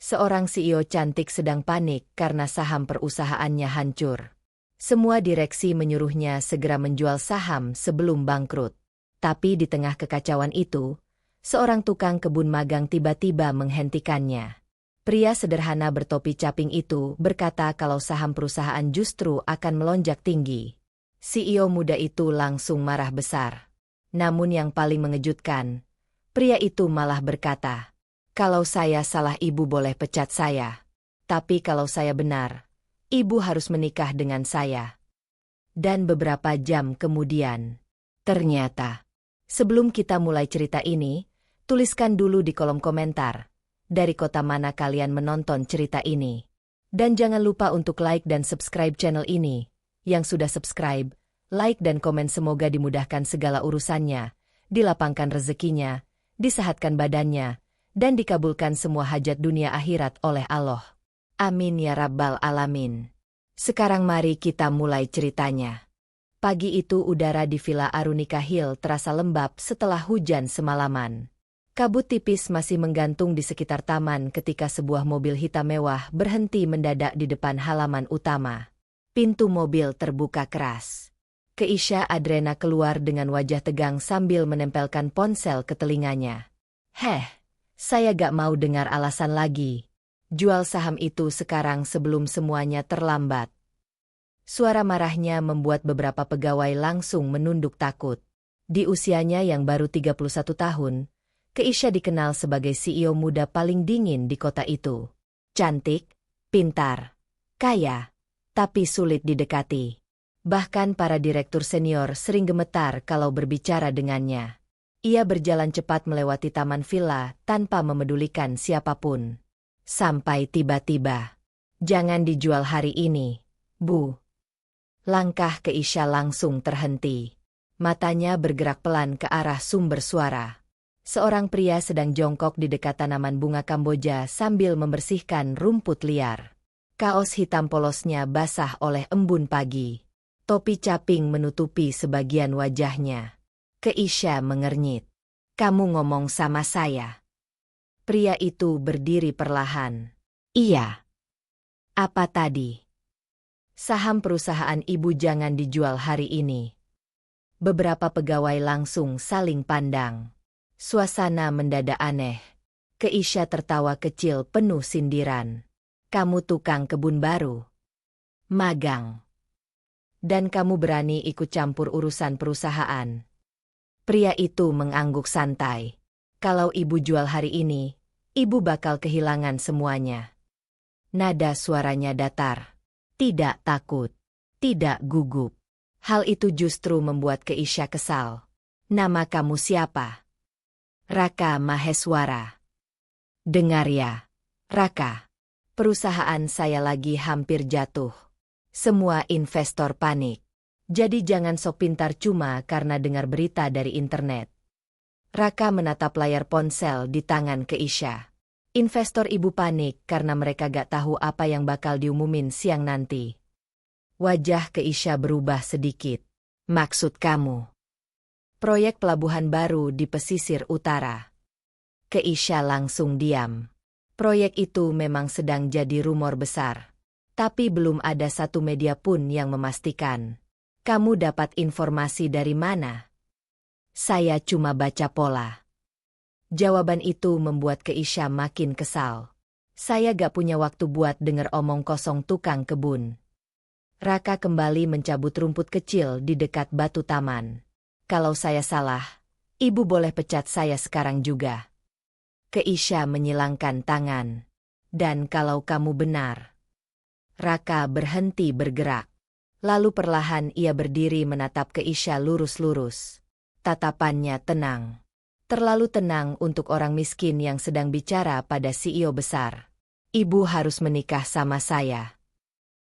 Seorang CEO cantik sedang panik karena saham perusahaannya hancur. Semua direksi menyuruhnya segera menjual saham sebelum bangkrut. Tapi di tengah kekacauan itu, seorang tukang kebun magang tiba-tiba menghentikannya. Pria sederhana bertopi caping itu berkata kalau saham perusahaan justru akan melonjak tinggi. CEO muda itu langsung marah besar. Namun yang paling mengejutkan, pria itu malah berkata, "Kalau saya salah ibu boleh pecat saya. Tapi kalau saya benar, ibu harus menikah dengan saya." Dan beberapa jam kemudian, ternyata, sebelum kita mulai cerita ini, tuliskan dulu di kolom komentar, dari kota mana kalian menonton cerita ini. Dan jangan lupa untuk like dan subscribe channel ini. Yang sudah subscribe, like dan komen semoga dimudahkan segala urusannya, dilapangkan rezekinya, disehatkan badannya, dan dikabulkan semua hajat dunia akhirat oleh Allah. Amin ya Rabbal Alamin. Sekarang mari kita mulai ceritanya. Pagi itu udara di Villa Arunika Hill terasa lembab setelah hujan semalaman. Kabut tipis masih menggantung di sekitar taman ketika sebuah mobil hitam mewah berhenti mendadak di depan halaman utama. Pintu mobil terbuka keras. Keisha Adrena keluar dengan wajah tegang sambil menempelkan ponsel ke telinganya. Saya gak mau dengar alasan lagi. Jual saham itu sekarang sebelum semuanya terlambat. Suara marahnya membuat beberapa pegawai langsung menunduk takut. Di usianya yang baru 31 tahun, Keisha dikenal sebagai CEO muda paling dingin di kota itu. Cantik, pintar, kaya, tapi sulit didekati. Bahkan para direktur senior sering gemetar kalau berbicara dengannya. Ia berjalan cepat melewati taman villa tanpa memedulikan siapapun. Sampai tiba-tiba, "Jangan dijual hari ini, Bu." Langkah Keisha langsung terhenti. Matanya bergerak pelan ke arah sumber suara. Seorang pria sedang jongkok di dekat tanaman bunga Kamboja sambil membersihkan rumput liar. Kaos hitam polosnya basah oleh embun pagi. Topi caping menutupi sebagian wajahnya. Keisha mengernyit. "Kamu ngomong sama saya?" Pria itu berdiri perlahan. "Iya." "Apa tadi?" "Saham perusahaan ibu jangan dijual hari ini." Beberapa pegawai langsung saling pandang. Suasana mendadak aneh. Keisha tertawa kecil penuh sindiran. "Kamu tukang kebun baru? Magang. Dan kamu berani ikut campur urusan perusahaan?" Pria itu mengangguk santai. "Kalau ibu jual hari ini, ibu bakal kehilangan semuanya." Nada suaranya datar. Tidak takut. Tidak gugup. Hal itu justru membuat Keisha kesal. "Nama kamu siapa?" "Raka Maheswara." "Dengar ya, Raka. Perusahaan saya lagi hampir jatuh. Semua investor panik. Jadi jangan sok pintar cuma karena dengar berita dari internet." Raka menatap layar ponsel di tangan Keisha. Investor ibu panik karena mereka gak tahu apa yang bakal diumumin siang nanti. Wajah Keisha berubah sedikit. "Maksud kamu?" "Proyek pelabuhan baru di pesisir utara." Keisha langsung diam. Proyek itu memang sedang jadi rumor besar. Tapi belum ada satu media pun yang memastikan. "Kamu dapat informasi dari mana?" "Saya cuma baca pola." Jawaban itu membuat Keisha makin kesal. "Saya gak punya waktu buat denger omong kosong tukang kebun." Raka kembali mencabut rumput kecil di dekat batu taman. "Kalau saya salah, ibu boleh pecat saya sekarang juga." Keisha menyilangkan tangan. "Dan kalau kamu benar?" Raka berhenti bergerak. Lalu perlahan ia berdiri menatap Keisha lurus-lurus. Tatapannya tenang. Terlalu tenang untuk orang miskin yang sedang bicara pada CEO besar. "Ibu harus menikah sama saya."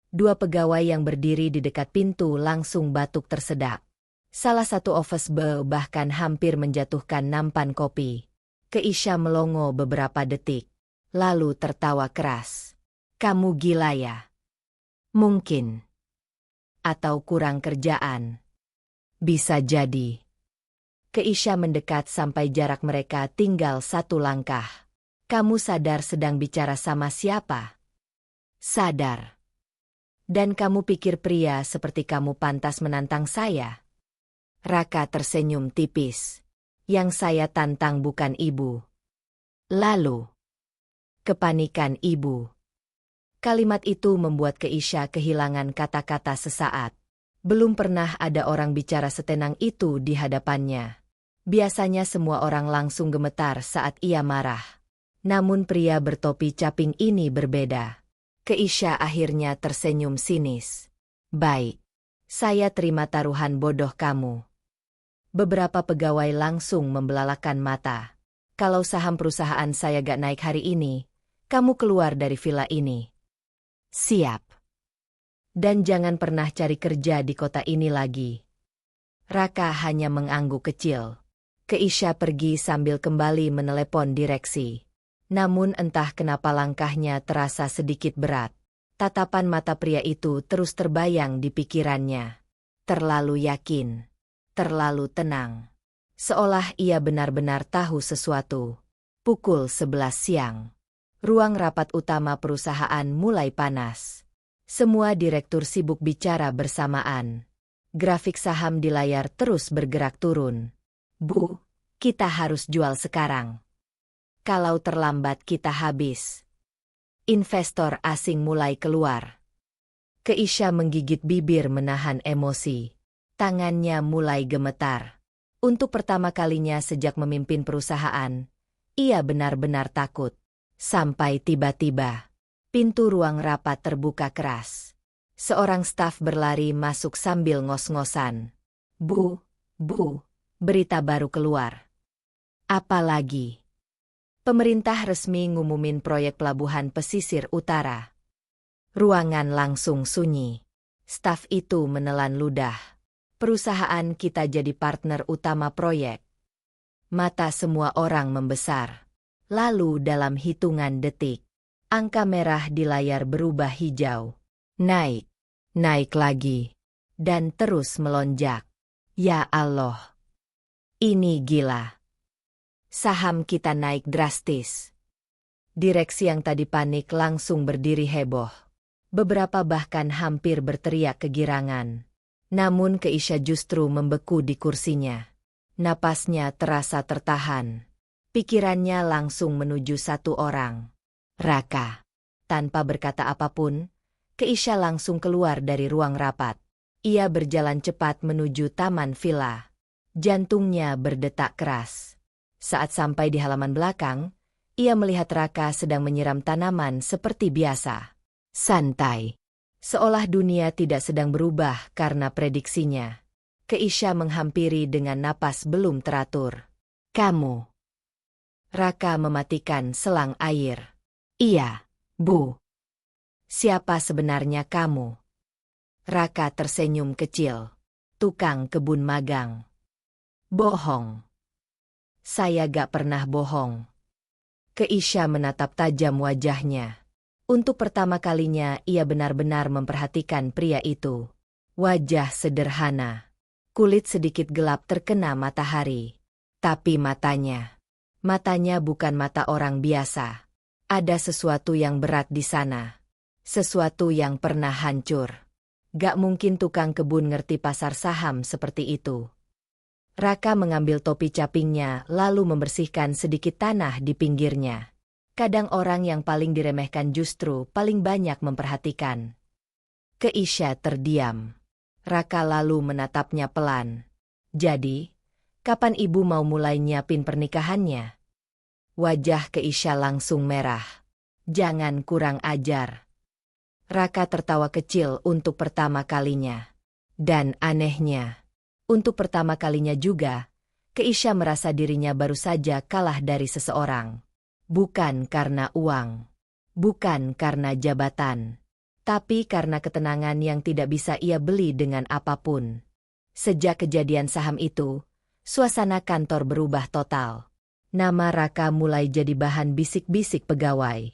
Dua pegawai yang berdiri di dekat pintu langsung batuk tersedak. Salah satu office boy bahkan hampir menjatuhkan nampan kopi. Keisha melongo beberapa detik. Lalu tertawa keras. "Kamu gila ya? Mungkin. Atau kurang kerjaan. Bisa jadi." Keisha mendekat sampai jarak mereka tinggal 1 langkah. Kamu sadar sedang bicara sama siapa? Sadar. Dan kamu pikir pria seperti kamu pantas menantang saya? Raka tersenyum tipis. Yang saya tantang bukan ibu. Lalu, kepanikan ibu. Kalimat itu membuat Keisha kehilangan kata-kata sesaat. Belum pernah ada orang bicara setenang itu di hadapannya. Biasanya semua orang langsung gemetar saat ia marah. Namun pria bertopi caping ini berbeda. Keisha akhirnya tersenyum sinis. Baik. Saya terima taruhan bodoh kamu. Beberapa pegawai langsung membelalakan mata. Kalau saham perusahaan saya gak naik hari ini, kamu keluar dari villa ini. Siap. Dan jangan pernah cari kerja di kota ini lagi. Raka hanya mengangguk kecil. Keisha pergi sambil kembali menelepon direksi. Namun entah kenapa langkahnya terasa sedikit berat. Tatapan mata pria itu terus terbayang di pikirannya. Terlalu yakin. Terlalu tenang. Seolah ia benar-benar tahu sesuatu. Pukul 11 siang. Ruang rapat utama perusahaan mulai panas. Semua direktur sibuk bicara bersamaan. Grafik saham di layar terus bergerak turun. Bu, kita harus jual sekarang. Kalau terlambat kita habis. Investor asing mulai keluar. Keisha menggigit bibir menahan emosi. Tangannya mulai gemetar. Untuk pertama kalinya sejak memimpin perusahaan, ia benar-benar takut. Sampai tiba-tiba, pintu ruang rapat terbuka keras. Seorang staf berlari masuk sambil ngos-ngosan. Bu, berita baru keluar. Apa lagi? Pemerintah resmi ngumumin proyek pelabuhan pesisir utara. Ruangan langsung sunyi. Staf itu menelan ludah. Perusahaan kita jadi partner utama proyek. Mata semua orang membesar. Lalu dalam hitungan detik, angka merah di layar berubah hijau. Naik lagi. Dan terus melonjak. Ya Allah. Ini gila. Saham kita naik drastis. Direksi yang tadi panik langsung berdiri heboh. Beberapa bahkan hampir berteriak kegirangan. Namun Keisha justru membeku di kursinya. Napasnya terasa tertahan. Pikirannya langsung menuju satu orang. Raka. Tanpa berkata apapun, Keisha langsung keluar dari ruang rapat. Ia berjalan cepat menuju taman villa. Jantungnya berdetak keras. Saat sampai di halaman belakang, ia melihat Raka sedang menyiram tanaman seperti biasa. Santai. Seolah dunia tidak sedang berubah karena prediksinya. Keisha menghampiri dengan napas belum teratur. Kamu. Raka mematikan selang air. Iya, Bu. Siapa sebenarnya kamu? Raka tersenyum kecil. Tukang kebun magang. Bohong. Saya gak pernah bohong. Keisha menatap tajam wajahnya. Untuk pertama kalinya ia benar-benar memperhatikan pria itu. Wajah sederhana. Kulit sedikit gelap terkena matahari. Tapi matanya bukan mata orang biasa. Ada sesuatu yang berat di sana. Sesuatu yang pernah hancur. Gak mungkin tukang kebun ngerti pasar saham seperti itu. Raka mengambil topi capingnya lalu membersihkan sedikit tanah di pinggirnya. Kadang orang yang paling diremehkan justru paling banyak memperhatikan. Keisha terdiam. Raka lalu menatapnya pelan. Jadi, kapan ibu mau mulai nyiapin pernikahannya? Wajah Keisha langsung merah. Jangan kurang ajar. Raka tertawa kecil untuk pertama kalinya. Dan anehnya, untuk pertama kalinya juga, Keisha merasa dirinya baru saja kalah dari seseorang. Bukan karena uang. Bukan karena jabatan. Tapi karena ketenangan yang tidak bisa ia beli dengan apapun. Sejak kejadian saham itu, suasana kantor berubah total. Nama Raka mulai jadi bahan bisik-bisik pegawai.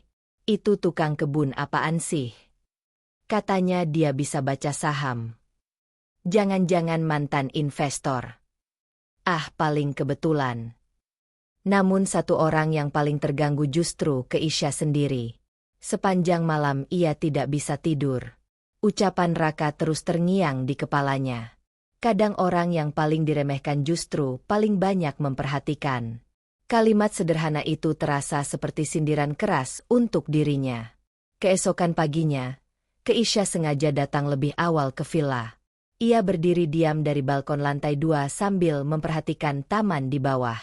Itu tukang kebun apaan sih? Katanya dia bisa baca saham. Jangan-jangan mantan investor. Ah, paling kebetulan. Namun satu orang yang paling terganggu justru Keisha sendiri. Sepanjang malam ia tidak bisa tidur. Ucapan Raka terus terngiang di kepalanya. Kadang orang yang paling diremehkan justru paling banyak memperhatikan. Kalimat sederhana itu terasa seperti sindiran keras untuk dirinya. Keesokan paginya, Keisha sengaja datang lebih awal ke villa. Ia berdiri diam dari balkon lantai 2 sambil memperhatikan taman di bawah.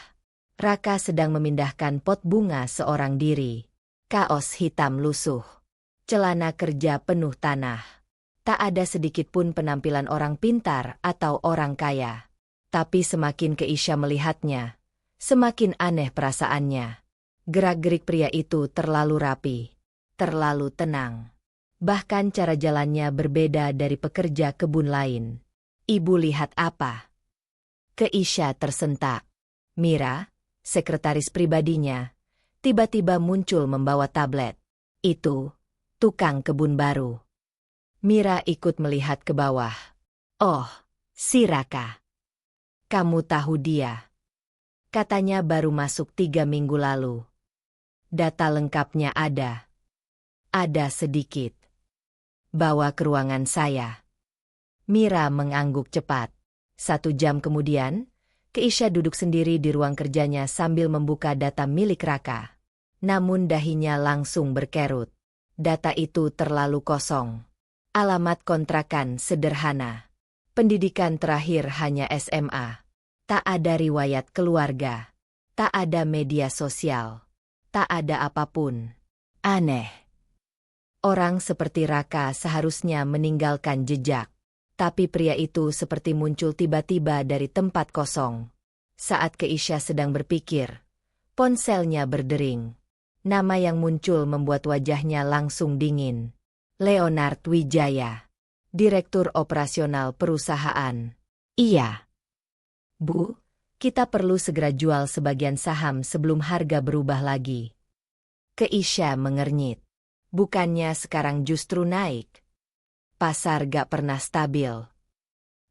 Raka sedang memindahkan pot bunga seorang diri. Kaos hitam lusuh. Celana kerja penuh tanah. Tak ada sedikit pun penampilan orang pintar atau orang kaya. Tapi semakin Keisha melihatnya, semakin aneh perasaannya. Gerak-gerik pria itu terlalu rapi, terlalu tenang. Bahkan cara jalannya berbeda dari pekerja kebun lain. Ibu lihat apa? Keisha tersentak. Mira, sekretaris pribadinya, tiba-tiba muncul membawa tablet. Itu, tukang kebun baru. Mira ikut melihat ke bawah. Oh, si Raka. Kamu tahu dia? Katanya baru masuk 3 minggu lalu. Data lengkapnya ada. Ada sedikit. Bawa ke ruangan saya. Mira mengangguk cepat. 1 jam kemudian, Keisha duduk sendiri di ruang kerjanya sambil membuka data milik Raka. Namun dahinya langsung berkerut. Data itu terlalu kosong. Alamat kontrakan sederhana. Pendidikan terakhir hanya SMA. Tak ada riwayat keluarga. Tak ada media sosial. Tak ada apapun. Aneh. Orang seperti Raka seharusnya meninggalkan jejak. Tapi pria itu seperti muncul tiba-tiba dari tempat kosong. Saat Keisha sedang berpikir, ponselnya berdering. Nama yang muncul membuat wajahnya langsung dingin. Leonard Wijaya, Direktur Operasional Perusahaan. Iya. Bu, kita perlu segera jual sebagian saham sebelum harga berubah lagi. Keisha mengernyit. Bukannya sekarang justru naik. Pasar gak pernah stabil.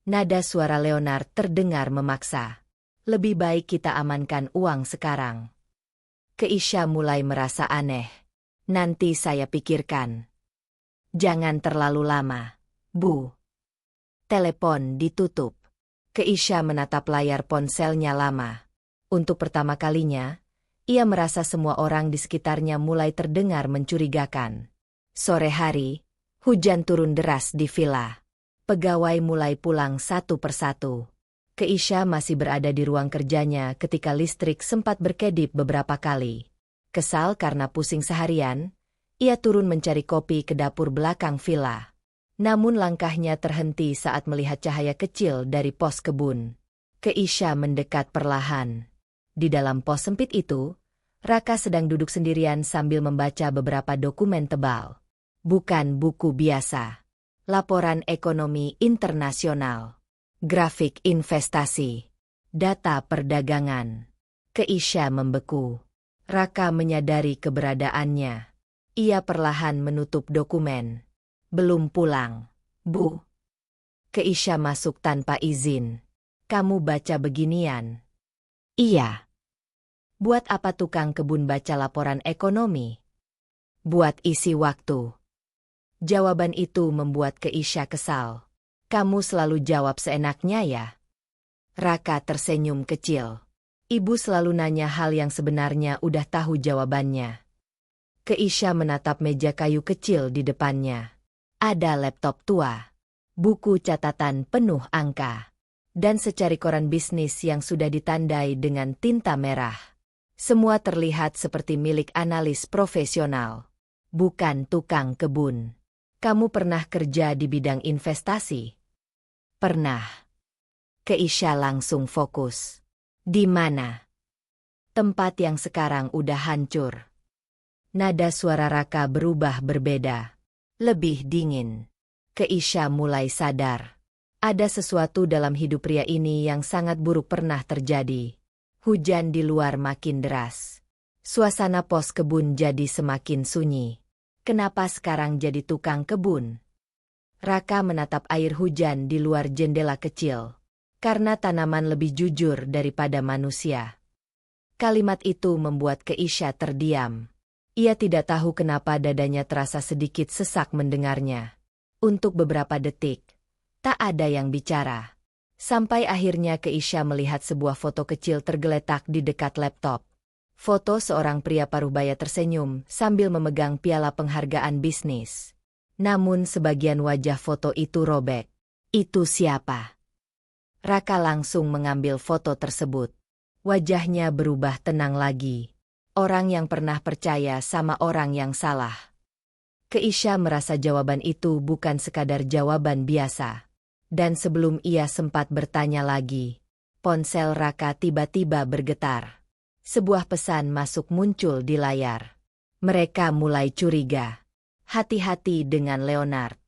Nada suara Leonard terdengar memaksa. Lebih baik kita amankan uang sekarang. Keisha mulai merasa aneh. Nanti saya pikirkan. Jangan terlalu lama, Bu. Telepon ditutup. Keisha menatap layar ponselnya lama. Untuk pertama kalinya, ia merasa semua orang di sekitarnya mulai terdengar mencurigakan. Sore hari, hujan turun deras di villa. Pegawai mulai pulang satu persatu. Keisha masih berada di ruang kerjanya ketika listrik sempat berkedip beberapa kali. Kesal karena pusing seharian, ia turun mencari kopi ke dapur belakang villa. Namun langkahnya terhenti saat melihat cahaya kecil dari pos kebun. Keisha mendekat perlahan. Di dalam pos sempit itu, Raka sedang duduk sendirian sambil membaca beberapa dokumen tebal. Bukan buku biasa. Laporan ekonomi internasional. Grafik investasi. Data perdagangan. Keisha membeku. Raka menyadari keberadaannya. Ia perlahan menutup dokumen. Belum pulang, Bu. Keisha masuk tanpa izin. Kamu baca beginian? Iya. Buat apa tukang kebun baca laporan ekonomi? Buat isi waktu. Jawaban itu membuat Keisha kesal. Kamu selalu jawab seenaknya ya? Raka tersenyum kecil. Ibu selalu nanya hal yang sebenarnya udah tahu jawabannya. Keisha menatap meja kayu kecil di depannya. Ada laptop tua, buku catatan penuh angka, dan secari koran bisnis yang sudah ditandai dengan tinta merah. Semua terlihat seperti milik analis profesional, bukan tukang kebun. Kamu pernah kerja di bidang investasi? Pernah. Keisha langsung fokus. Di mana? Tempat yang sekarang udah hancur. Nada suara Raka berubah berbeda. Lebih dingin. Keisha mulai sadar. Ada sesuatu dalam hidup pria ini yang sangat buruk pernah terjadi. Hujan di luar makin deras. Suasana pos kebun jadi semakin sunyi. Kenapa sekarang jadi tukang kebun? Raka menatap air hujan di luar jendela kecil. Karena tanaman lebih jujur daripada manusia. Kalimat itu membuat Keisha terdiam. Ia tidak tahu kenapa dadanya terasa sedikit sesak mendengarnya. Untuk beberapa detik, tak ada yang bicara. Sampai akhirnya Keisha melihat sebuah foto kecil tergeletak di dekat laptop. Foto seorang pria parubaya tersenyum sambil memegang piala penghargaan bisnis. Namun sebagian wajah foto itu robek. Itu siapa? Raka langsung mengambil foto tersebut. Wajahnya berubah tenang lagi. Orang yang pernah percaya sama orang yang salah. Keisha merasa jawaban itu bukan sekadar jawaban biasa. Dan sebelum ia sempat bertanya lagi, ponsel Raka tiba-tiba bergetar. Sebuah pesan masuk muncul di layar. Mereka mulai curiga. Hati-hati dengan Leonard.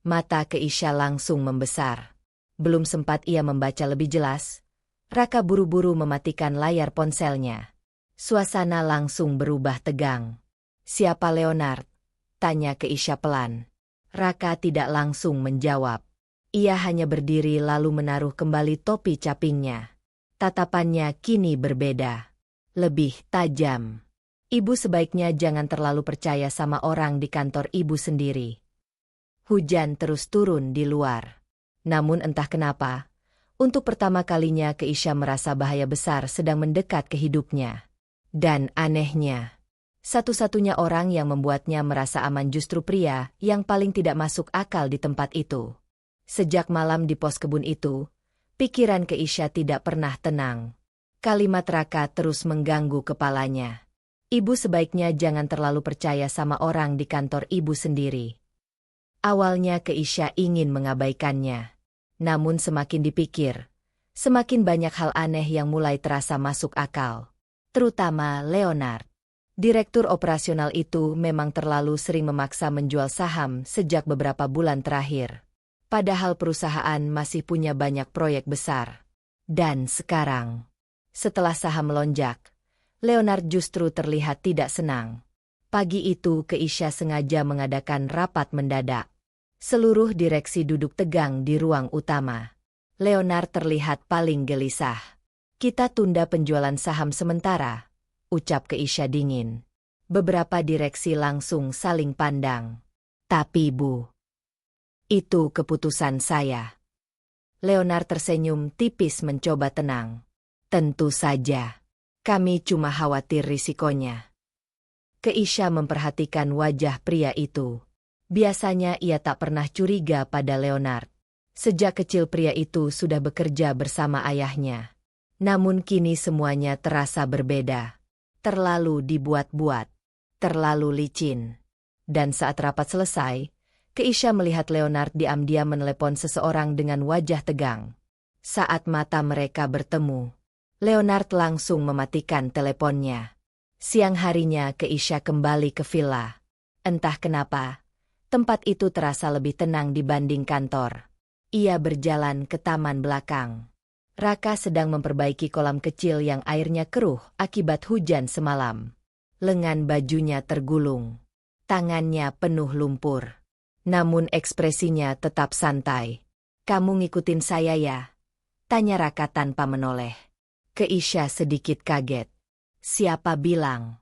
Mata Keisha langsung membesar. Belum sempat ia membaca lebih jelas, Raka buru-buru mematikan layar ponselnya. Suasana langsung berubah tegang. "Siapa Leonard?" tanya Keisha pelan. Raka tidak langsung menjawab. Ia hanya berdiri lalu menaruh kembali topi capingnya. Tatapannya kini berbeda. Lebih tajam. Ibu sebaiknya jangan terlalu percaya sama orang di kantor ibu sendiri. Hujan terus turun di luar. Namun entah kenapa, untuk pertama kalinya Keisha merasa bahaya besar sedang mendekat ke hidupnya. Dan anehnya, satu-satunya orang yang membuatnya merasa aman justru pria yang paling tidak masuk akal di tempat itu. Sejak malam di pos kebun itu, pikiran Keisha tidak pernah tenang. Kalimat Raka terus mengganggu kepalanya. Ibu sebaiknya jangan terlalu percaya sama orang di kantor ibu sendiri. Awalnya Keisha ingin mengabaikannya. Namun semakin dipikir, semakin banyak hal aneh yang mulai terasa masuk akal. Terutama Leonard. Direktur operasional itu memang terlalu sering memaksa menjual saham sejak beberapa bulan terakhir. Padahal perusahaan masih punya banyak proyek besar. Dan sekarang, setelah saham melonjak, Leonard justru terlihat tidak senang. Pagi itu Keisha sengaja mengadakan rapat mendadak. Seluruh direksi duduk tegang di ruang utama. Leonard terlihat paling gelisah. "Kita tunda penjualan saham sementara," ucap Keisha dingin. Beberapa direksi langsung saling pandang. "Tapi Bu, itu keputusan saya." Leonard tersenyum tipis mencoba tenang. "Tentu saja. Kami cuma khawatir risikonya." Keisha memperhatikan wajah pria itu. Biasanya ia tak pernah curiga pada Leonard. Sejak kecil pria itu sudah bekerja bersama ayahnya. Namun kini semuanya terasa berbeda. Terlalu dibuat-buat. Terlalu licin. Dan saat rapat selesai, Keisha melihat Leonard diam-diam menelepon seseorang dengan wajah tegang. Saat mata mereka bertemu, Leonard langsung mematikan teleponnya. Siang harinya Keisha kembali ke villa. Entah kenapa, tempat itu terasa lebih tenang dibanding kantor. Ia berjalan ke taman belakang. Raka sedang memperbaiki kolam kecil yang airnya keruh akibat hujan semalam. Lengan bajunya tergulung. Tangannya penuh lumpur. Namun ekspresinya tetap santai. "Kamu ngikutin saya ya?" tanya Raka tanpa menoleh. Keisha sedikit kaget. "Siapa bilang?"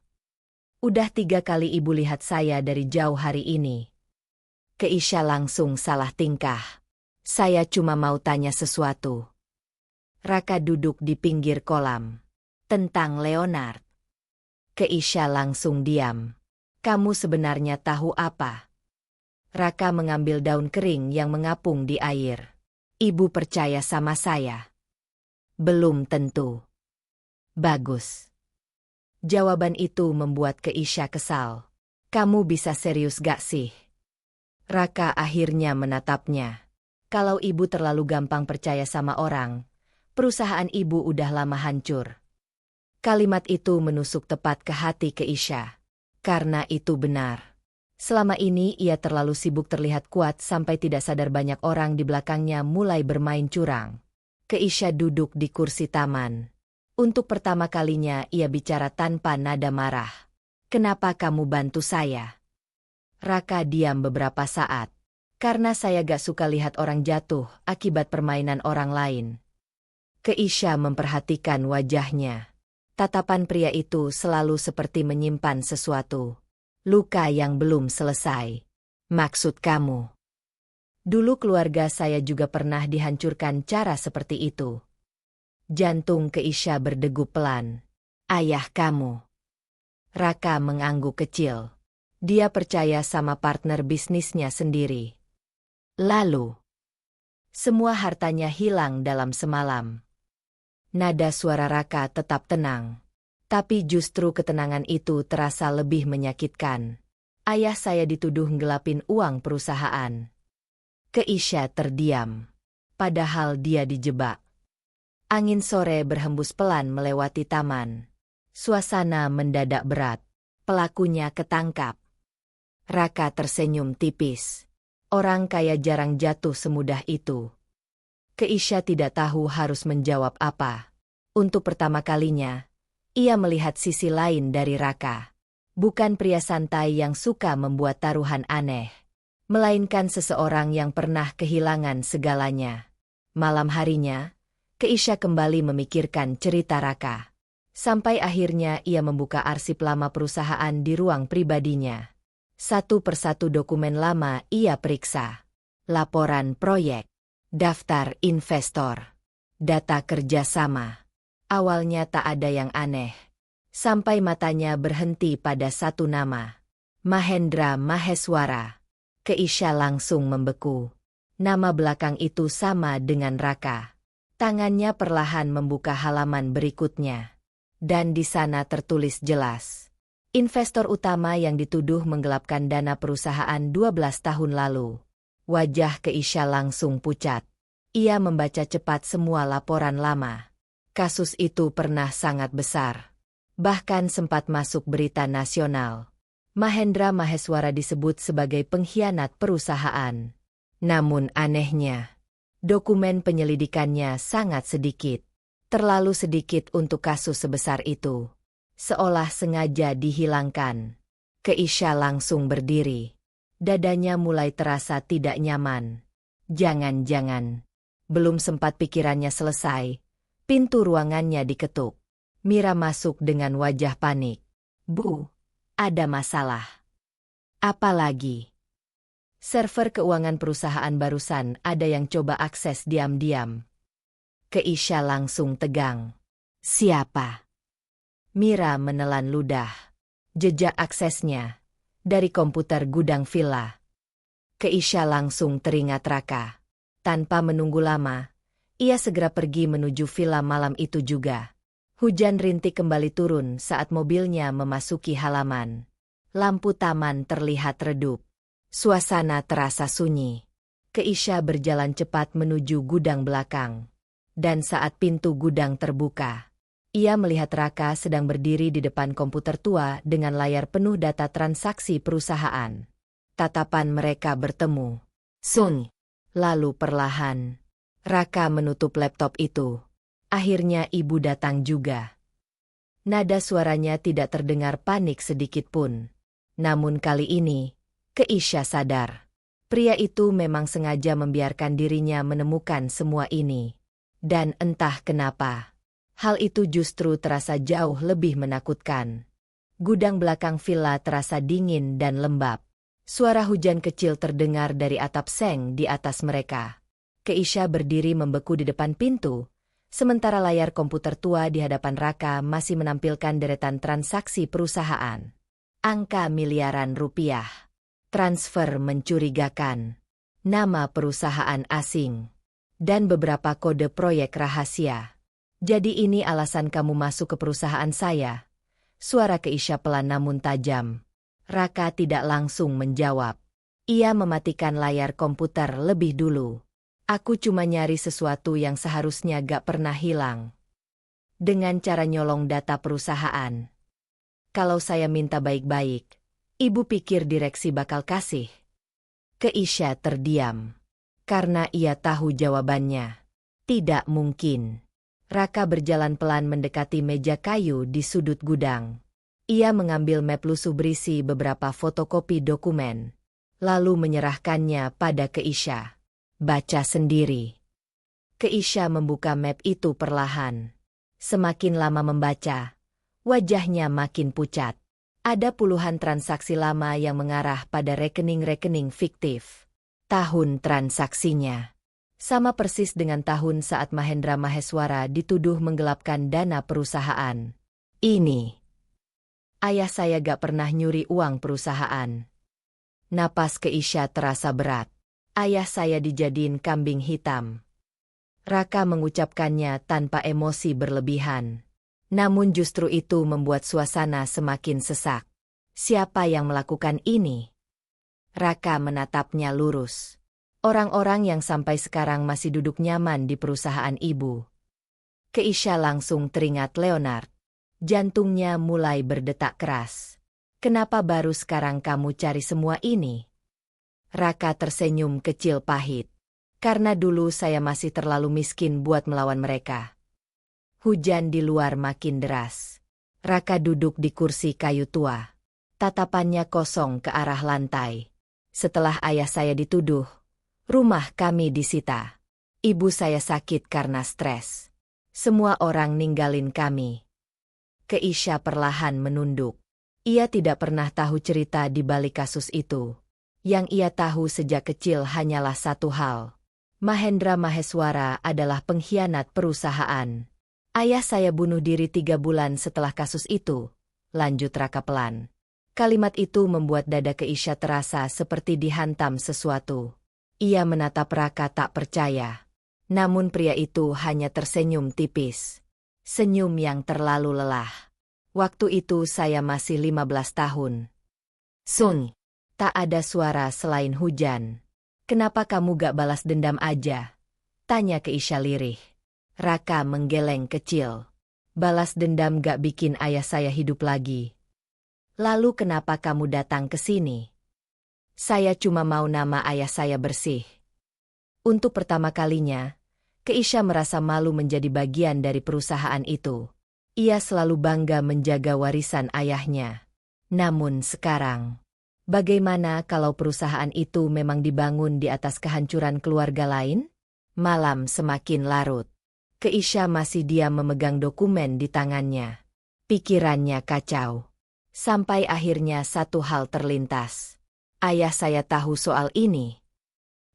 "Udah 3 kali ibu lihat saya dari jauh hari ini." Keisha langsung salah tingkah. "Saya cuma mau tanya sesuatu." Raka duduk di pinggir kolam. "Tentang Leonard." Keisha langsung diam. "Kamu sebenarnya tahu apa?" Raka mengambil daun kering yang mengapung di air. "Ibu percaya sama saya?" "Belum tentu." "Bagus." Jawaban itu membuat Keisha kesal. "Kamu bisa serius gak sih?" Raka akhirnya menatapnya. "Kalau ibu terlalu gampang percaya sama orang, perusahaan ibu udah lama hancur." Kalimat itu menusuk tepat ke hati Keisha. Karena itu benar. Selama ini ia terlalu sibuk terlihat kuat sampai tidak sadar banyak orang di belakangnya mulai bermain curang. Keisha duduk di kursi taman. Untuk pertama kalinya ia bicara tanpa nada marah. "Kenapa kamu bantu saya?" Raka diam beberapa saat. "Karena saya gak suka lihat orang jatuh akibat permainan orang lain." Keisha memperhatikan wajahnya. Tatapan pria itu selalu seperti menyimpan sesuatu. Luka yang belum selesai. Maksud kamu? Dulu keluarga saya juga pernah dihancurkan cara seperti itu. Jantung Keisha berdegup pelan. Ayah kamu. Raka mengangguk kecil. Dia percaya sama partner bisnisnya sendiri. Lalu, semua hartanya hilang dalam semalam. Nada suara Raka tetap tenang. Tapi justru ketenangan itu terasa lebih menyakitkan. Ayah saya dituduh ngelapin uang perusahaan. Keisha terdiam. Padahal dia dijebak. Angin sore berhembus pelan melewati taman. Suasana mendadak berat. Pelakunya ketangkap. Raka tersenyum tipis. Orang kaya jarang jatuh semudah itu. Keisha tidak tahu harus menjawab apa. Untuk pertama kalinya, ia melihat sisi lain dari Raka. Bukan pria santai yang suka membuat taruhan aneh, melainkan seseorang yang pernah kehilangan segalanya. Malam harinya, Keisha kembali memikirkan cerita Raka. Sampai akhirnya ia membuka arsip lama perusahaan di ruang pribadinya. Satu persatu dokumen lama ia periksa. Laporan proyek, daftar investor, data kerjasama. Awalnya tak ada yang aneh. Sampai matanya berhenti pada satu nama. Mahendra Maheswara. Keisha langsung membeku. Nama belakang itu sama dengan Raka. Tangannya perlahan membuka halaman berikutnya. Dan di sana tertulis jelas. Investor utama yang dituduh menggelapkan dana perusahaan 12 tahun lalu. Wajah Keisha langsung pucat. Ia membaca cepat semua laporan lama. Kasus itu pernah sangat besar. Bahkan sempat masuk berita nasional. Mahendra Maheswara disebut sebagai pengkhianat perusahaan. Namun anehnya, dokumen penyelidikannya sangat sedikit. Terlalu sedikit untuk kasus sebesar itu. Seolah sengaja dihilangkan. Keisha langsung berdiri. Dadanya mulai terasa tidak nyaman. Jangan-jangan. Belum sempat pikirannya selesai. Pintu ruangannya diketuk. Mira masuk dengan wajah panik. Bu, ada masalah. Apa lagi? Server keuangan perusahaan barusan ada yang coba akses diam-diam. Keisha langsung tegang. Siapa? Mira menelan ludah. Jejak aksesnya. Dari komputer gudang villa. Keisha langsung teringat Raka. Tanpa menunggu lama, ia segera pergi menuju villa malam itu juga. Hujan rintik kembali turun saat mobilnya memasuki halaman. Lampu taman terlihat redup. Suasana terasa sunyi. Keisha berjalan cepat menuju gudang belakang. Dan saat pintu gudang terbuka, ia melihat Raka sedang berdiri di depan komputer tua dengan layar penuh data transaksi perusahaan. Tatapan mereka bertemu. Sun. Lalu perlahan, Raka menutup laptop itu. Akhirnya ibu datang juga. Nada suaranya tidak terdengar panik sedikit pun. Namun kali ini, Keisha sadar. Pria itu memang sengaja membiarkan dirinya menemukan semua ini. Dan entah kenapa, hal itu justru terasa jauh lebih menakutkan. Gudang belakang villa terasa dingin dan lembab. Suara hujan kecil terdengar dari atap seng di atas mereka. Keisha berdiri membeku di depan pintu, sementara layar komputer tua di hadapan Raka masih menampilkan deretan transaksi perusahaan. Angka miliaran rupiah. Transfer mencurigakan. Nama perusahaan asing. Dan beberapa kode proyek rahasia. Jadi ini alasan kamu masuk ke perusahaan saya? Suara Keisha pelan namun tajam. Raka tidak langsung menjawab. Ia mematikan layar komputer lebih dulu. Aku cuma nyari sesuatu yang seharusnya gak pernah hilang. Dengan cara nyolong data perusahaan. Kalau saya minta baik-baik, ibu pikir direksi bakal kasih? Keisha terdiam. Karena ia tahu jawabannya. Tidak mungkin. Raka berjalan pelan mendekati meja kayu di sudut gudang. Ia mengambil map lusuh berisi beberapa fotokopi dokumen. Lalu menyerahkannya pada Keisha. Baca sendiri. Keisha membuka map itu perlahan. Semakin lama membaca, Wajahnya makin pucat. Ada puluhan transaksi lama yang mengarah pada rekening-rekening fiktif. Tahun transaksinya sama persis dengan tahun saat Mahendra Maheswara dituduh menggelapkan dana perusahaan. Ini. Ayah saya gak pernah nyuri uang perusahaan. Napas Keisha terasa berat. Ayah saya dijadiin kambing hitam. Raka mengucapkannya tanpa emosi berlebihan. Namun justru itu membuat suasana semakin sesak. Siapa yang melakukan ini? Raka menatapnya lurus. Orang-orang yang sampai sekarang masih duduk nyaman di perusahaan ibu. Keisha langsung teringat Leonard. Jantungnya mulai berdetak keras. Kenapa baru sekarang kamu cari semua ini? Raka tersenyum kecil pahit. Karena dulu saya masih terlalu miskin buat melawan mereka. Hujan di luar makin deras. Raka duduk di kursi kayu tua. Tatapannya kosong ke arah lantai. Setelah ayah saya dituduh, rumah kami disita. Ibu saya sakit karena stres. Semua orang ninggalin kami. Keisha perlahan menunduk. Ia tidak pernah tahu cerita di balik kasus itu. Yang ia tahu sejak kecil hanyalah satu hal. Mahendra Maheswara adalah pengkhianat perusahaan. Ayah saya bunuh diri 3 bulan setelah kasus itu, lanjut Raka pelan. Kalimat itu membuat dada Keisha terasa seperti dihantam sesuatu. Ia menatap Raka tak percaya. Namun pria itu hanya tersenyum tipis. Senyum yang terlalu lelah. Waktu itu saya masih 15 tahun. Sun, tak ada suara selain hujan. Kenapa kamu gak balas dendam aja? Tanya Keisha lirih. Raka menggeleng kecil. Balas dendam gak bikin ayah saya hidup lagi. Lalu kenapa kamu datang ke sini? Saya cuma mau nama ayah saya bersih. Untuk pertama kalinya, Keisha merasa malu menjadi bagian dari perusahaan itu. Ia selalu bangga menjaga warisan ayahnya. Namun sekarang, bagaimana kalau perusahaan itu memang dibangun di atas kehancuran keluarga lain? Malam semakin larut. Keisha masih diam memegang dokumen di tangannya. Pikirannya kacau. Sampai akhirnya satu hal terlintas. Ayah saya tahu soal ini.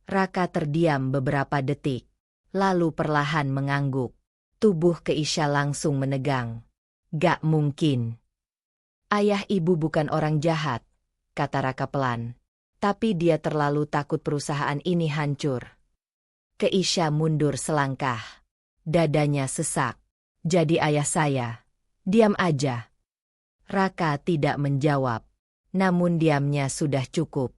Raka terdiam beberapa detik. Lalu perlahan mengangguk. Tubuh Keisha langsung menegang. Gak mungkin. Ayah ibu bukan orang jahat, kata Raka pelan. Tapi dia terlalu takut perusahaan ini hancur. Keisha mundur selangkah. Dadanya sesak. Jadi ayah saya. Diam aja. Raka tidak menjawab. Namun diamnya sudah cukup.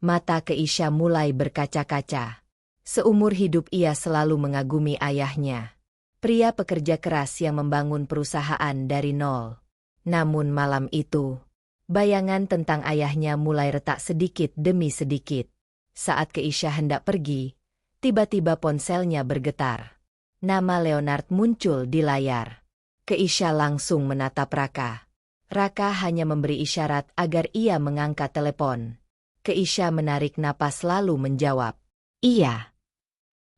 Mata Keisha mulai berkaca-kaca. Seumur hidup ia selalu mengagumi ayahnya. Pria pekerja keras yang membangun perusahaan dari nol. Namun malam itu, bayangan tentang ayahnya mulai retak sedikit demi sedikit. Saat Keisha hendak pergi, tiba-tiba ponselnya bergetar. Nama Leonard muncul di layar. Keisha langsung menatap Raka. Raka hanya memberi isyarat agar ia mengangkat telepon. Keisha menarik napas lalu menjawab. Iya.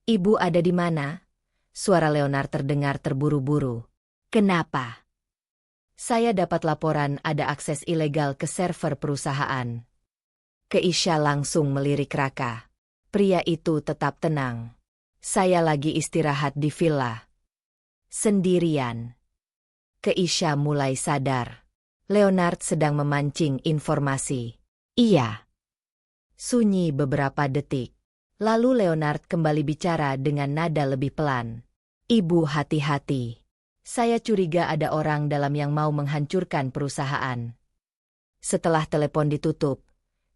Ibu ada di mana? Suara Leonard terdengar terburu-buru. Kenapa? Saya dapat laporan ada akses ilegal ke server perusahaan. Keisha langsung melirik Raka. Pria itu tetap tenang. Saya lagi istirahat di villa. Sendirian. Keisha mulai sadar. Leonard sedang memancing informasi. Iya. Sunyi beberapa detik. Lalu Leonard kembali bicara dengan nada lebih pelan. Ibu hati-hati. Saya curiga ada orang dalam yang mau menghancurkan perusahaan. Setelah telepon ditutup,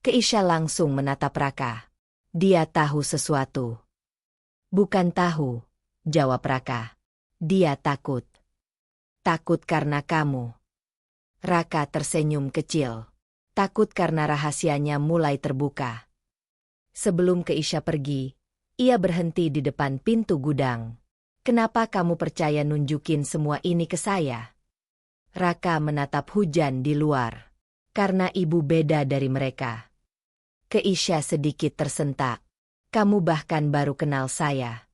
Keisha langsung menatap Raka. Dia tahu sesuatu. Bukan tahu, jawab Raka. Dia takut. Takut karena kamu. Raka tersenyum kecil. Takut karena rahasianya mulai terbuka. Sebelum Keisha pergi, ia berhenti di depan pintu gudang. Kenapa kamu percaya nunjukin semua ini ke saya? Raka menatap hujan di luar. Karena ibu beda dari mereka. Keisha sedikit tersentak. Kamu bahkan baru kenal saya.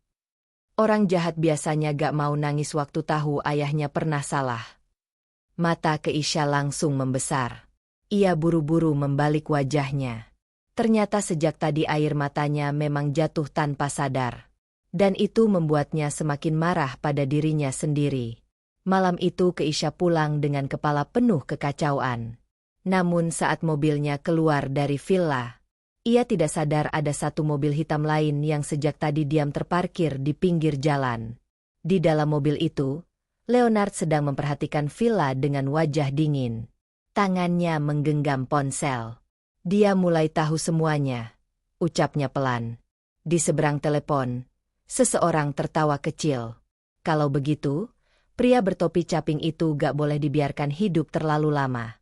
Orang jahat biasanya gak mau nangis waktu tahu ayahnya pernah salah. Mata Keisha langsung membesar. Ia buru-buru membalik wajahnya. Ternyata sejak tadi air matanya memang jatuh tanpa sadar. Dan itu membuatnya semakin marah pada dirinya sendiri. Malam itu Keisha pulang dengan kepala penuh kekacauan. Namun saat mobilnya keluar dari villa, ia tidak sadar ada satu mobil hitam lain yang sejak tadi diam terparkir di pinggir jalan. Di dalam mobil itu, Leonard sedang memperhatikan villa dengan wajah dingin. Tangannya menggenggam ponsel. Dia mulai tahu semuanya, ucapnya pelan. Di seberang telepon, seseorang tertawa kecil. Kalau begitu, pria bertopi caping itu gak boleh dibiarkan hidup terlalu lama.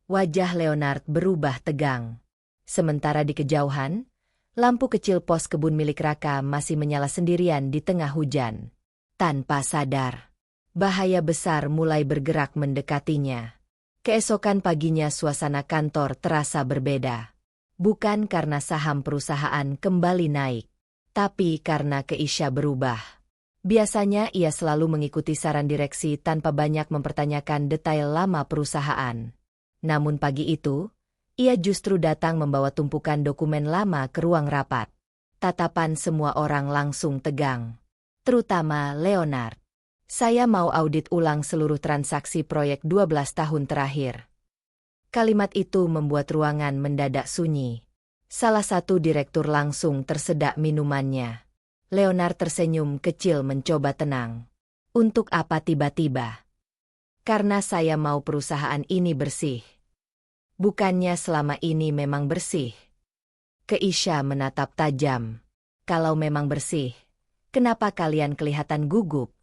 Wajah Leonard berubah tegang. Sementara di kejauhan, lampu kecil pos kebun milik Raka masih menyala sendirian di tengah hujan. Tanpa sadar, bahaya besar mulai bergerak mendekatinya. Keesokan paginya suasana kantor terasa berbeda. Bukan karena saham perusahaan kembali naik, tapi karena Keisha berubah. Biasanya ia selalu mengikuti saran direksi tanpa banyak mempertanyakan detail lama perusahaan. Namun pagi itu, ia justru datang membawa tumpukan dokumen lama ke ruang rapat. Tatapan semua orang langsung tegang. Terutama Leonard. Saya mau audit ulang seluruh transaksi proyek 12 tahun terakhir. Kalimat itu membuat ruangan mendadak sunyi. Salah satu direktur langsung tersedak minumannya. Leonard tersenyum kecil mencoba tenang. Untuk apa tiba-tiba? Karena saya mau perusahaan ini bersih. Bukannya selama ini memang bersih. Keisha menatap tajam. Kalau memang bersih, kenapa kalian kelihatan gugup?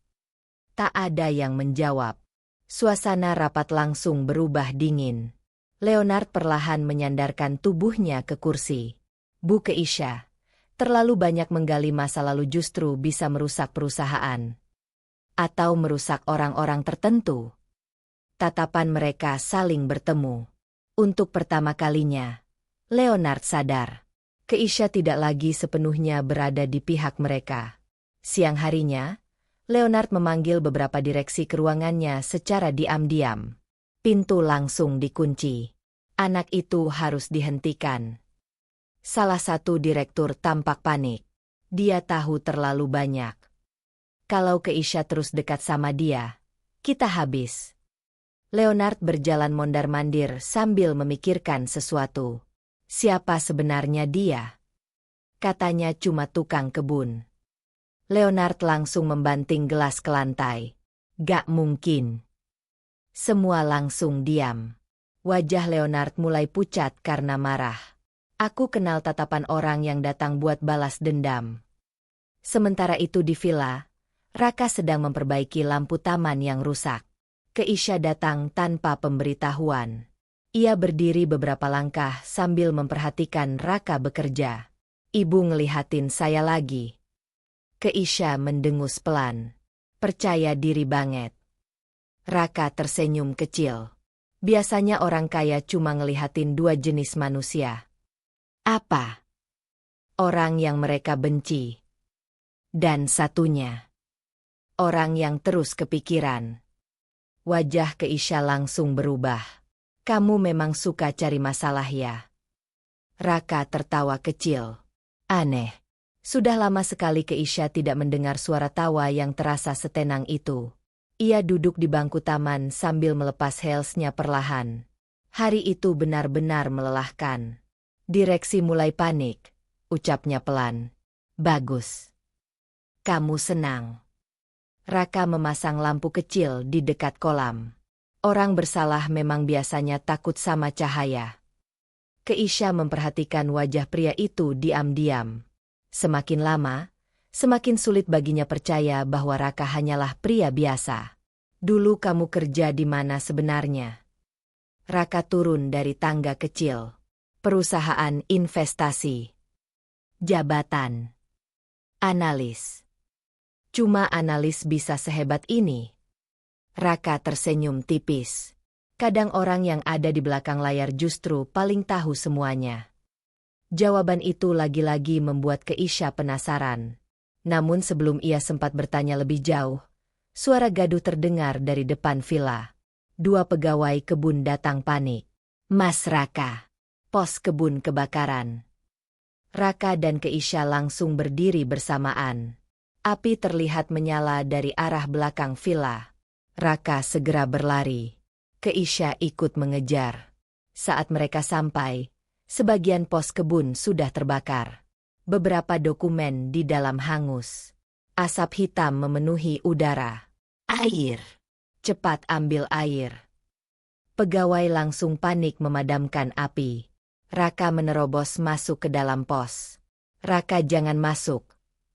Tak ada yang menjawab. Suasana rapat langsung berubah dingin. Leonard perlahan menyandarkan tubuhnya ke kursi. Bu Keisha, terlalu banyak menggali masa lalu justru bisa merusak perusahaan. Atau merusak orang-orang tertentu. Tatapan mereka saling bertemu. Untuk pertama kalinya, Leonard sadar. Keisha tidak lagi sepenuhnya berada di pihak mereka. Siang harinya, Leonard memanggil beberapa direksi ke ruangannya secara diam-diam. Pintu langsung dikunci. Anak itu harus dihentikan. Salah satu direktur tampak panik. Dia tahu terlalu banyak. Kalau Keisha terus dekat sama dia, kita habis. Leonard berjalan mondar-mandir sambil memikirkan sesuatu. Siapa sebenarnya dia? Katanya cuma tukang kebun. Leonard langsung membanting gelas ke lantai. Gak mungkin. Semua langsung diam. Wajah Leonard mulai pucat karena marah. Aku kenal tatapan orang yang datang buat balas dendam. Sementara itu di villa, Raka sedang memperbaiki lampu taman yang rusak. Keisha datang tanpa pemberitahuan. Ia berdiri beberapa langkah sambil memperhatikan Raka bekerja. Ibu ngelihatin saya lagi. Keisha mendengus pelan. Percaya diri banget. Raka tersenyum kecil. Biasanya orang kaya cuma ngelihatin dua jenis manusia. Apa? Orang yang mereka benci. Dan satunya. Orang yang terus kepikiran. Wajah Keisha langsung berubah. Kamu memang suka cari masalah ya? Raka tertawa kecil. Aneh. Sudah lama sekali Keisha tidak mendengar suara tawa yang terasa setenang itu. Ia duduk di bangku taman sambil melepas heelsnya perlahan. Hari itu benar-benar melelahkan. Direksi mulai panik, ucapnya pelan. Bagus. Kamu senang. Raka memasang lampu kecil di dekat kolam. Orang bersalah memang biasanya takut sama cahaya. Keisha memperhatikan wajah pria itu diam-diam. Semakin lama, semakin sulit baginya percaya bahwa Raka hanyalah pria biasa. Dulu kamu kerja di mana sebenarnya? Raka turun dari tangga kecil. Perusahaan investasi. Jabatan. Analis. Cuma analis bisa sehebat ini. Raka tersenyum tipis. Kadang orang yang ada di belakang layar justru paling tahu semuanya. Jawaban itu lagi-lagi membuat Keisha penasaran. Namun sebelum ia sempat bertanya lebih jauh, suara gaduh terdengar dari depan villa. Dua pegawai kebun datang panik. Mas Raka, pos kebun kebakaran. Raka dan Keisha langsung berdiri bersamaan. Api terlihat menyala dari arah belakang villa. Raka segera berlari. Keisha ikut mengejar. Saat mereka sampai, sebagian pos kebun sudah terbakar. Beberapa dokumen di dalam hangus. Asap hitam memenuhi udara. Air! Cepat ambil air. Pegawai langsung panik memadamkan api. Raka menerobos masuk ke dalam pos. Raka, jangan masuk,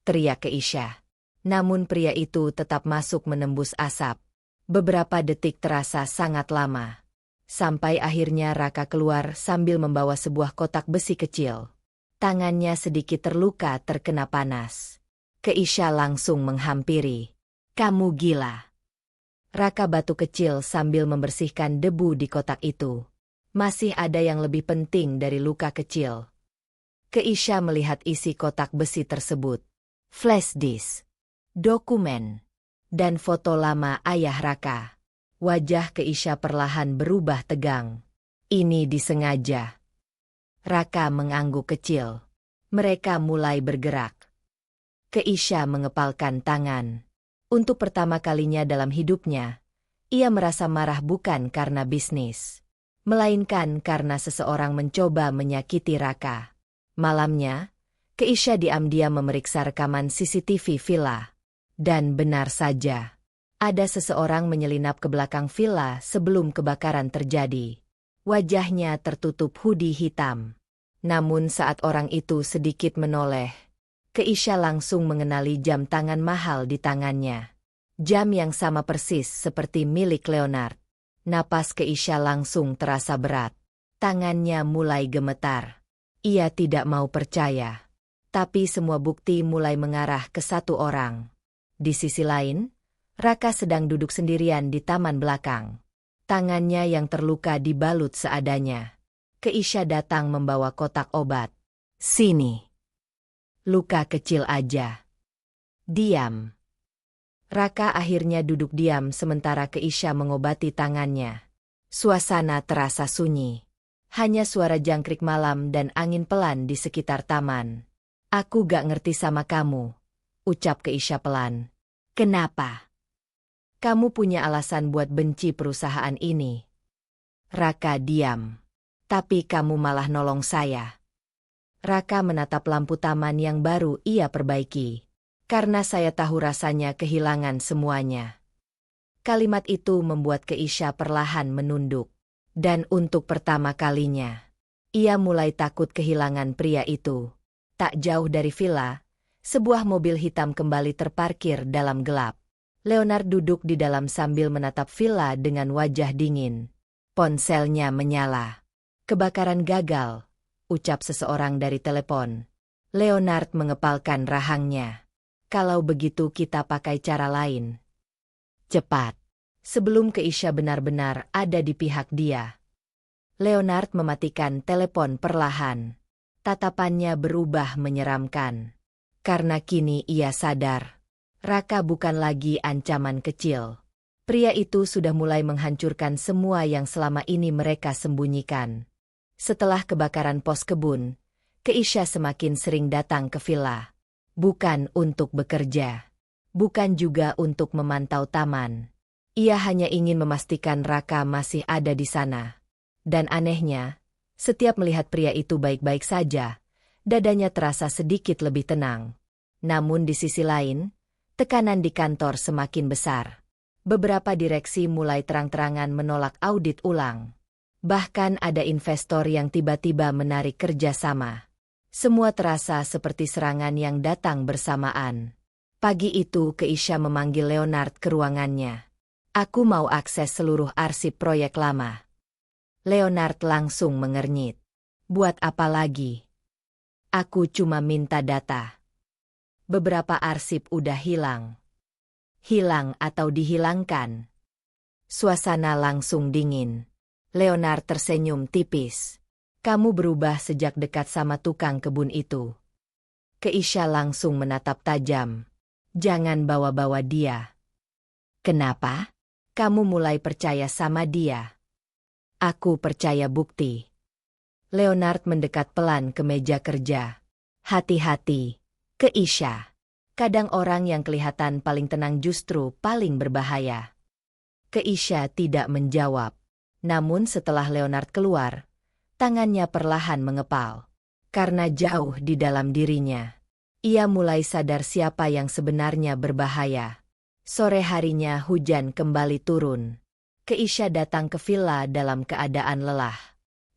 teriak Keisha. Namun pria itu tetap masuk menembus asap. Beberapa detik terasa sangat lama. Sampai akhirnya Raka keluar sambil membawa sebuah kotak besi kecil. Tangannya sedikit terluka terkena panas. Keisha langsung menghampiri. Kamu gila. Raka batu kecil sambil membersihkan debu di kotak itu. Masih ada yang lebih penting dari luka kecil. Keisha melihat isi kotak besi tersebut. Flash disk, dokumen, dan foto lama ayah Raka. Wajah Keisha perlahan berubah tegang. Ini disengaja. Raka mengangguk kecil. Mereka mulai bergerak. Keisha mengepalkan tangan. Untuk pertama kalinya dalam hidupnya, ia merasa marah bukan karena bisnis, melainkan karena seseorang mencoba menyakiti Raka. Malamnya, Keisha diam-diam memeriksa rekaman CCTV villa. Dan benar saja, ada seseorang menyelinap ke belakang villa sebelum kebakaran terjadi. Wajahnya tertutup hoodie hitam. Namun saat orang itu sedikit menoleh, Keisha langsung mengenali jam tangan mahal di tangannya. Jam yang sama persis seperti milik Leonard. Napas Keisha langsung terasa berat. Tangannya mulai gemetar. Ia tidak mau percaya. Tapi semua bukti mulai mengarah ke satu orang. Di sisi lain, Raka sedang duduk sendirian di taman belakang. Tangannya yang terluka dibalut seadanya. Keisha datang membawa kotak obat. Sini. Luka kecil aja. Diam. Raka akhirnya duduk diam sementara Keisha mengobati tangannya. Suasana terasa sunyi. Hanya suara jangkrik malam dan angin pelan di sekitar taman. Aku gak ngerti sama kamu, ucap Keisha pelan. Kenapa? Kamu punya alasan buat benci perusahaan ini. Raka diam. Tapi kamu malah nolong saya. Raka menatap lampu taman yang baru ia perbaiki. Karena saya tahu rasanya kehilangan semuanya. Kalimat itu membuat Keisha perlahan menunduk. Dan untuk pertama kalinya, ia mulai takut kehilangan pria itu. Tak jauh dari villa, sebuah mobil hitam kembali terparkir dalam gelap. Leonard duduk di dalam sambil menatap villa dengan wajah dingin. Ponselnya menyala. Kebakaran gagal, ucap seseorang dari telepon. Leonard mengepalkan rahangnya. Kalau begitu kita pakai cara lain. Cepat. Sebelum Keisha benar-benar ada di pihak dia. Leonard mematikan telepon perlahan. Tatapannya berubah menyeramkan. Karena kini ia sadar. Raka bukan lagi ancaman kecil. Pria itu sudah mulai menghancurkan semua yang selama ini mereka sembunyikan. Setelah kebakaran pos kebun, Keisha semakin sering datang ke villa. Bukan untuk bekerja. Bukan juga untuk memantau taman. Ia hanya ingin memastikan Raka masih ada di sana. Dan anehnya, setiap melihat pria itu baik-baik saja, dadanya terasa sedikit lebih tenang. Namun di sisi lain, tekanan di kantor semakin besar. Beberapa direksi mulai terang-terangan menolak audit ulang. Bahkan ada investor yang tiba-tiba menarik kerjasama. Semua terasa seperti serangan yang datang bersamaan. Pagi itu Keisha memanggil Leonard ke ruangannya. Aku mau akses seluruh arsip proyek lama. Leonard langsung mengernyit. Buat apa lagi? Aku cuma minta data. Beberapa arsip udah hilang. Hilang atau dihilangkan? Suasana langsung dingin. Leonard tersenyum tipis. Kamu berubah sejak dekat sama tukang kebun itu. Keisha langsung menatap tajam. Jangan bawa-bawa dia. Kenapa? Kamu mulai percaya sama dia. Aku percaya bukti. Leonard mendekat pelan ke meja kerja. Hati-hati, Keisha. Kadang orang yang kelihatan paling tenang justru paling berbahaya. Keisha tidak menjawab. Namun setelah Leonard keluar, tangannya perlahan mengepal. Karena jauh di dalam dirinya, ia mulai sadar siapa yang sebenarnya berbahaya. Sore harinya hujan kembali turun. Keisha datang ke villa dalam keadaan lelah.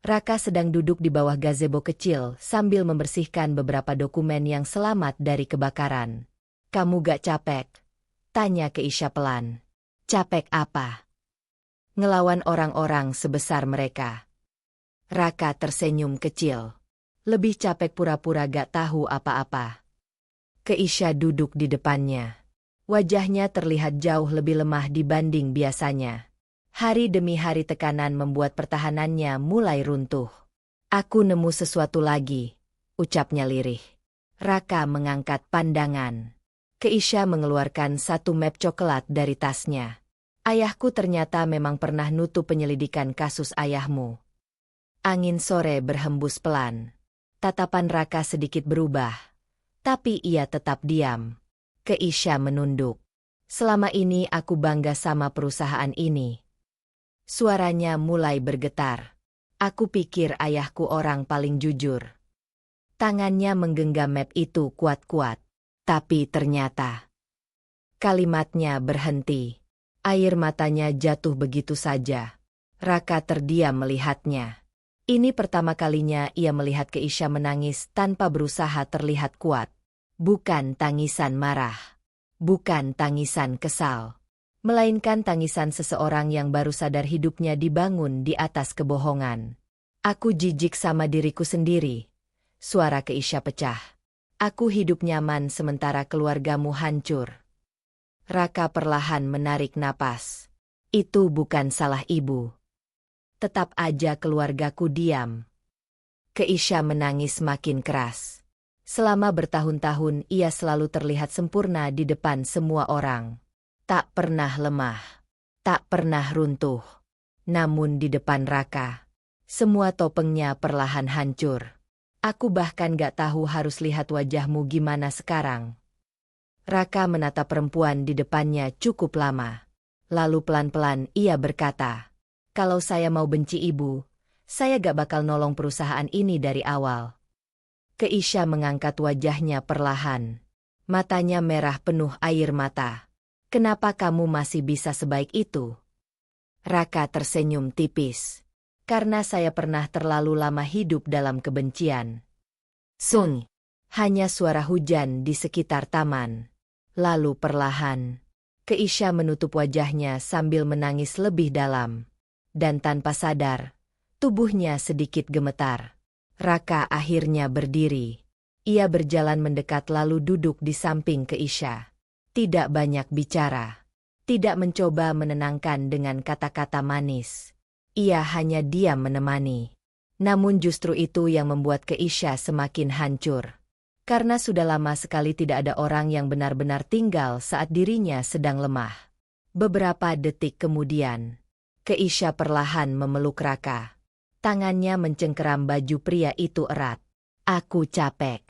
Raka sedang duduk di bawah gazebo kecil sambil membersihkan beberapa dokumen yang selamat dari kebakaran. Kamu gak capek? Tanya Keisha pelan. Capek apa? Ngelawan orang-orang sebesar mereka. Raka tersenyum kecil. Lebih capek pura-pura gak tahu apa-apa. Keisha duduk di depannya. Wajahnya terlihat jauh lebih lemah dibanding biasanya. Hari demi hari tekanan membuat pertahanannya mulai runtuh. Aku nemu sesuatu lagi, ucapnya lirih. Raka mengangkat pandangan. Keisha mengeluarkan satu map coklat dari tasnya. Ayahku ternyata memang pernah nutup penyelidikan kasus ayahmu. Angin sore berhembus pelan. Tatapan Raka sedikit berubah. Tapi ia tetap diam. Keisha menunduk. Selama ini aku bangga sama perusahaan ini. Suaranya mulai bergetar. Aku pikir ayahku orang paling jujur. Tangannya menggenggam map itu kuat-kuat. Tapi ternyata kalimatnya berhenti. Air matanya jatuh begitu saja. Raka terdiam melihatnya. Ini pertama kalinya ia melihat Keisha menangis tanpa berusaha terlihat kuat. Bukan tangisan marah. Bukan tangisan kesal. Melainkan tangisan seseorang yang baru sadar hidupnya dibangun di atas kebohongan. Aku jijik sama diriku sendiri. Suara Keisha pecah. Aku hidup nyaman sementara keluargamu hancur. Raka perlahan menarik napas. Itu bukan salah ibu. Tetap aja keluargaku diam. Keisha menangis makin keras. Selama bertahun-tahun ia selalu terlihat sempurna di depan semua orang. Tak pernah lemah. Tak pernah runtuh. Namun di depan Raka, semua topengnya perlahan hancur. Aku bahkan gak tahu harus lihat wajahmu gimana sekarang. Raka menatap perempuan di depannya cukup lama. Lalu pelan-pelan ia berkata, kalau saya mau benci ibu, saya gak bakal nolong perusahaan ini dari awal. Keisha mengangkat wajahnya perlahan. Matanya merah penuh air mata. Kenapa kamu masih bisa sebaik itu? Raka tersenyum tipis. Karena saya pernah terlalu lama hidup dalam kebencian. Sung. Hanya suara hujan di sekitar taman. Lalu perlahan, Keisha menutup wajahnya sambil menangis lebih dalam. Dan tanpa sadar, tubuhnya sedikit gemetar. Raka akhirnya berdiri. Ia berjalan mendekat lalu duduk di samping Keisha. Tidak banyak bicara. Tidak mencoba menenangkan dengan kata-kata manis. Ia hanya diam menemani. Namun justru itu yang membuat Keisha semakin hancur. Karena sudah lama sekali tidak ada orang yang benar-benar tinggal saat dirinya sedang lemah. Beberapa detik kemudian, Keisha perlahan memeluk Raka. Tangannya mencengkeram baju pria itu erat. Aku capek.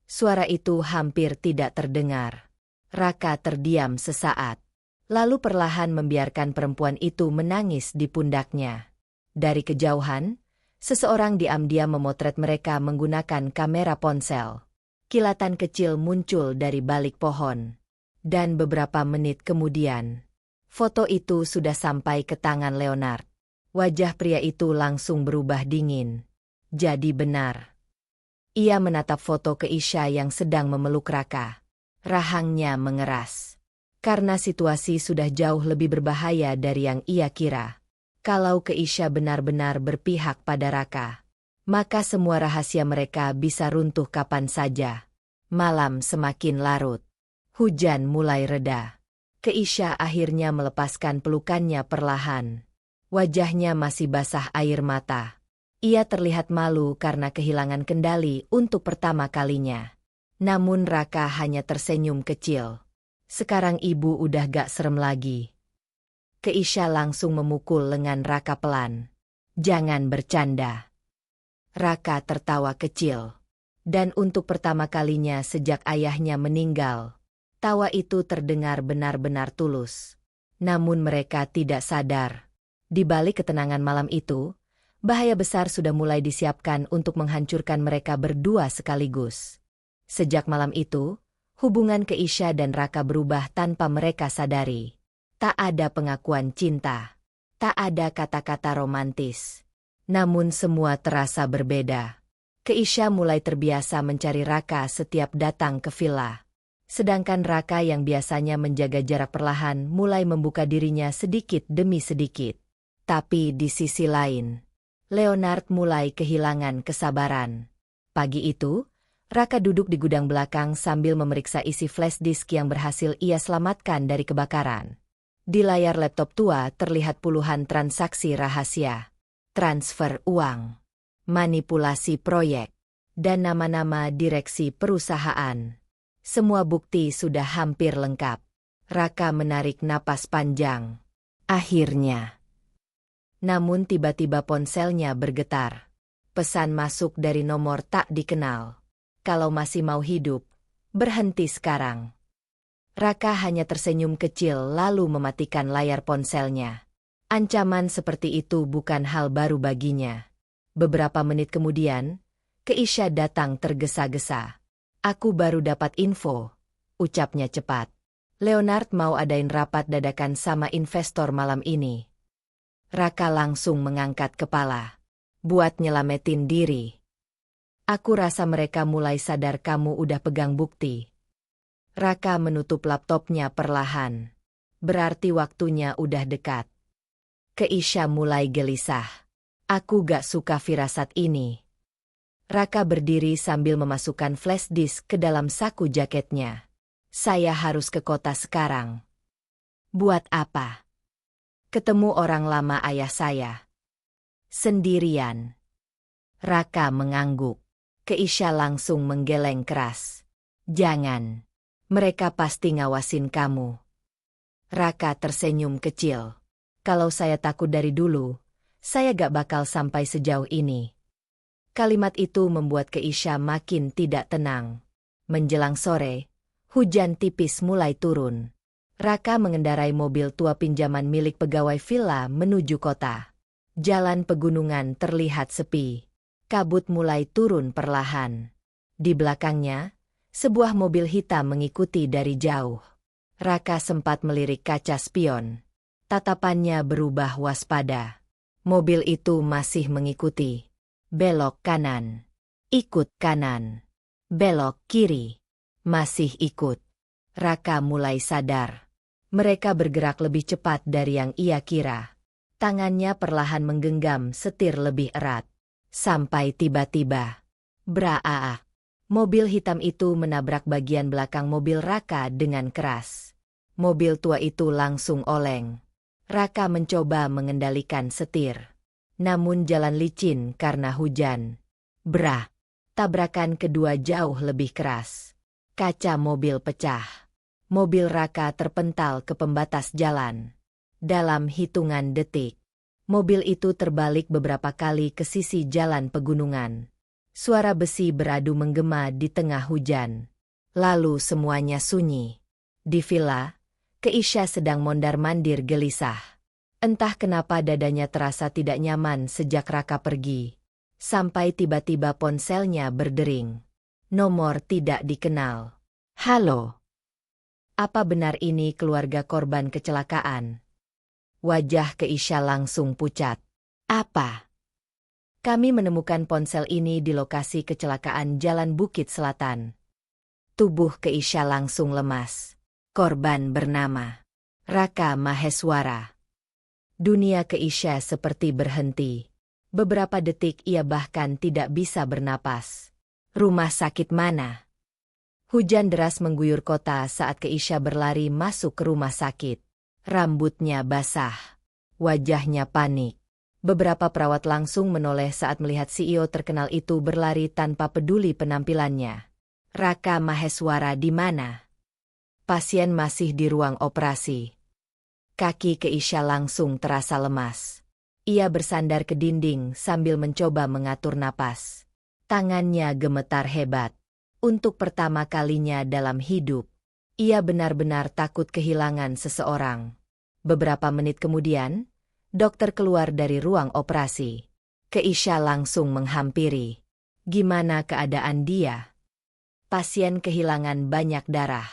Suara itu hampir tidak terdengar. Raka terdiam sesaat. Lalu perlahan membiarkan perempuan itu menangis di pundaknya. Dari kejauhan, seseorang diam-diam memotret mereka menggunakan kamera ponsel. Kilatan kecil muncul dari balik pohon. Dan beberapa menit kemudian, foto itu sudah sampai ke tangan Leonard. Wajah pria itu langsung berubah dingin. Jadi benar. Ia menatap foto Keisha yang sedang memeluk Raka. Rahangnya mengeras. Karena situasi sudah jauh lebih berbahaya dari yang ia kira. Kalau Keisha benar-benar berpihak pada Raka, maka semua rahasia mereka bisa runtuh kapan saja. Malam semakin larut. Hujan mulai reda. Keisha akhirnya melepaskan pelukannya perlahan. Wajahnya masih basah air mata. Ia terlihat malu karena kehilangan kendali untuk pertama kalinya. Namun Raka hanya tersenyum kecil. Sekarang ibu udah gak serem lagi. Keisha langsung memukul lengan Raka pelan. Jangan bercanda. Raka tertawa kecil. Dan untuk pertama kalinya sejak ayahnya meninggal, tawa itu terdengar benar-benar tulus. Namun mereka tidak sadar. Di balik ketenangan malam itu, bahaya besar sudah mulai disiapkan untuk menghancurkan mereka berdua sekaligus. Sejak malam itu, hubungan Keisha dan Raka berubah tanpa mereka sadari. Tak ada pengakuan cinta. Tak ada kata-kata romantis. Namun semua terasa berbeda. Keisha mulai terbiasa mencari Raka setiap datang ke villa. Sedangkan Raka yang biasanya menjaga jarak perlahan mulai membuka dirinya sedikit demi sedikit. Tapi di sisi lain, Leonard mulai kehilangan kesabaran. Pagi itu, Raka duduk di gudang belakang sambil memeriksa isi flash disk yang berhasil ia selamatkan dari kebakaran. Di layar laptop tua terlihat puluhan transaksi rahasia, transfer uang, manipulasi proyek, dan nama-nama direksi perusahaan. Semua bukti sudah hampir lengkap. Raka menarik napas panjang. Akhirnya. Namun tiba-tiba ponselnya bergetar. Pesan masuk dari nomor tak dikenal. Kalau masih mau hidup, berhenti sekarang. Raka hanya tersenyum kecil lalu mematikan layar ponselnya. Ancaman seperti itu bukan hal baru baginya. Beberapa menit kemudian, Keisha datang tergesa-gesa. Aku baru dapat info, ucapnya cepat. Leonard mau adain rapat dadakan sama investor malam ini. Raka langsung mengangkat kepala. Buat nyelamatin diri. Aku rasa mereka mulai sadar kamu udah pegang bukti. Raka menutup laptopnya perlahan. Berarti waktunya udah dekat. Keisha mulai gelisah. Aku gak suka firasat ini. Raka berdiri sambil memasukkan flash disk ke dalam saku jaketnya. Saya harus ke kota sekarang. Buat apa? Ketemu orang lama ayah saya. Sendirian. Raka mengangguk. Keisha langsung menggeleng keras. Jangan. Mereka pasti ngawasin kamu. Raka tersenyum kecil. Kalau saya takut dari dulu, saya gak bakal sampai sejauh ini. Kalimat itu membuat Keisha makin tidak tenang. Menjelang sore, hujan tipis mulai turun. Raka mengendarai mobil tua pinjaman milik pegawai villa menuju kota. Jalan pegunungan terlihat sepi. Kabut mulai turun perlahan. Di belakangnya, sebuah mobil hitam mengikuti dari jauh. Raka sempat melirik kaca spion. Tatapannya berubah waspada. Mobil itu masih mengikuti. Belok kanan. Ikut kanan. Belok kiri. Masih ikut. Raka mulai sadar. Mereka bergerak lebih cepat dari yang ia kira. Tangannya perlahan menggenggam setir lebih erat. Sampai tiba-tiba. Braa. Mobil hitam itu menabrak bagian belakang mobil Raka dengan keras. Mobil tua itu langsung oleng. Raka mencoba mengendalikan setir. Namun jalan licin karena hujan. Brah! Tabrakan kedua jauh lebih keras. Kaca mobil pecah. Mobil Raka terpental ke pembatas jalan. Dalam hitungan detik, mobil itu terbalik beberapa kali ke sisi jalan pegunungan. Suara besi beradu menggema di tengah hujan. Lalu semuanya sunyi. Di villa, Keisha sedang mondar-mandir gelisah. Entah kenapa dadanya terasa tidak nyaman sejak Raka pergi. Sampai tiba-tiba ponselnya berdering. Nomor tidak dikenal. Halo. Apa benar ini keluarga korban kecelakaan? Wajah Keisha langsung pucat. Apa? Kami menemukan ponsel ini di lokasi kecelakaan Jalan Bukit Selatan. Tubuh Keisha langsung lemas. Korban bernama Raka Maheswara. Dunia Keisha seperti berhenti. Beberapa detik ia bahkan tidak bisa bernapas. Rumah sakit mana? Hujan deras mengguyur kota saat Keisha berlari masuk ke rumah sakit. Rambutnya basah. Wajahnya panik. Beberapa perawat langsung menoleh saat melihat CEO terkenal itu berlari tanpa peduli penampilannya. Raka Maheswara di mana? Pasien masih di ruang operasi. Kaki Keisha langsung terasa lemas. Ia bersandar ke dinding sambil mencoba mengatur napas. Tangannya gemetar hebat. Untuk pertama kalinya dalam hidup, ia benar-benar takut kehilangan seseorang. Beberapa menit kemudian, dokter keluar dari ruang operasi. Keisha langsung menghampiri. Gimana keadaan dia? Pasien kehilangan banyak darah.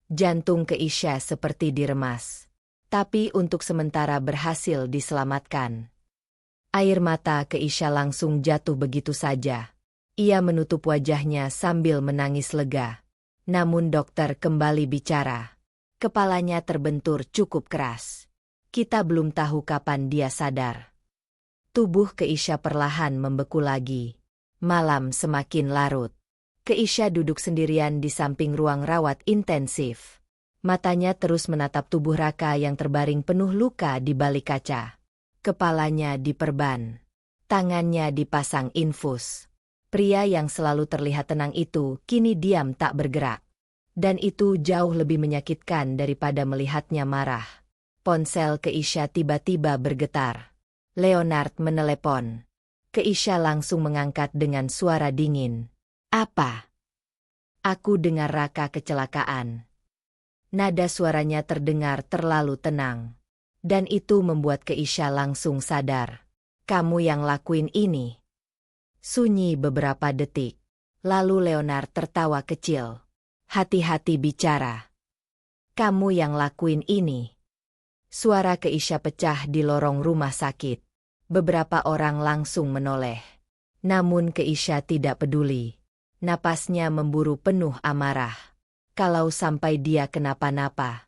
Jantung Keisha seperti diremas. Tapi untuk sementara berhasil diselamatkan. Air mata Keisha langsung jatuh begitu saja. Ia menutup wajahnya sambil menangis lega. Namun dokter kembali bicara. Kepalanya terbentur cukup keras. Kita belum tahu kapan dia sadar. Tubuh Keisha perlahan membeku lagi. Malam semakin larut. Keisha duduk sendirian di samping ruang rawat intensif. Matanya terus menatap tubuh Raka yang terbaring penuh luka di balik kaca. Kepalanya diperban. Tangannya dipasang infus. Pria yang selalu terlihat tenang itu kini diam tak bergerak. Dan itu jauh lebih menyakitkan daripada melihatnya marah. Ponsel Keisha tiba-tiba bergetar. Leonard menelepon. Keisha langsung mengangkat dengan suara dingin. Apa? Aku dengar Raka kecelakaan. Nada suaranya terdengar terlalu tenang. Dan itu membuat Keisha langsung sadar. Kamu yang lakuin ini. Sunyi beberapa detik. Lalu Leonard tertawa kecil. Hati-hati bicara. Kamu yang lakuin ini. Suara Keisha pecah di lorong rumah sakit. Beberapa orang langsung menoleh. Namun Keisha tidak peduli. Napasnya memburu penuh amarah. Kalau sampai dia kenapa-napa.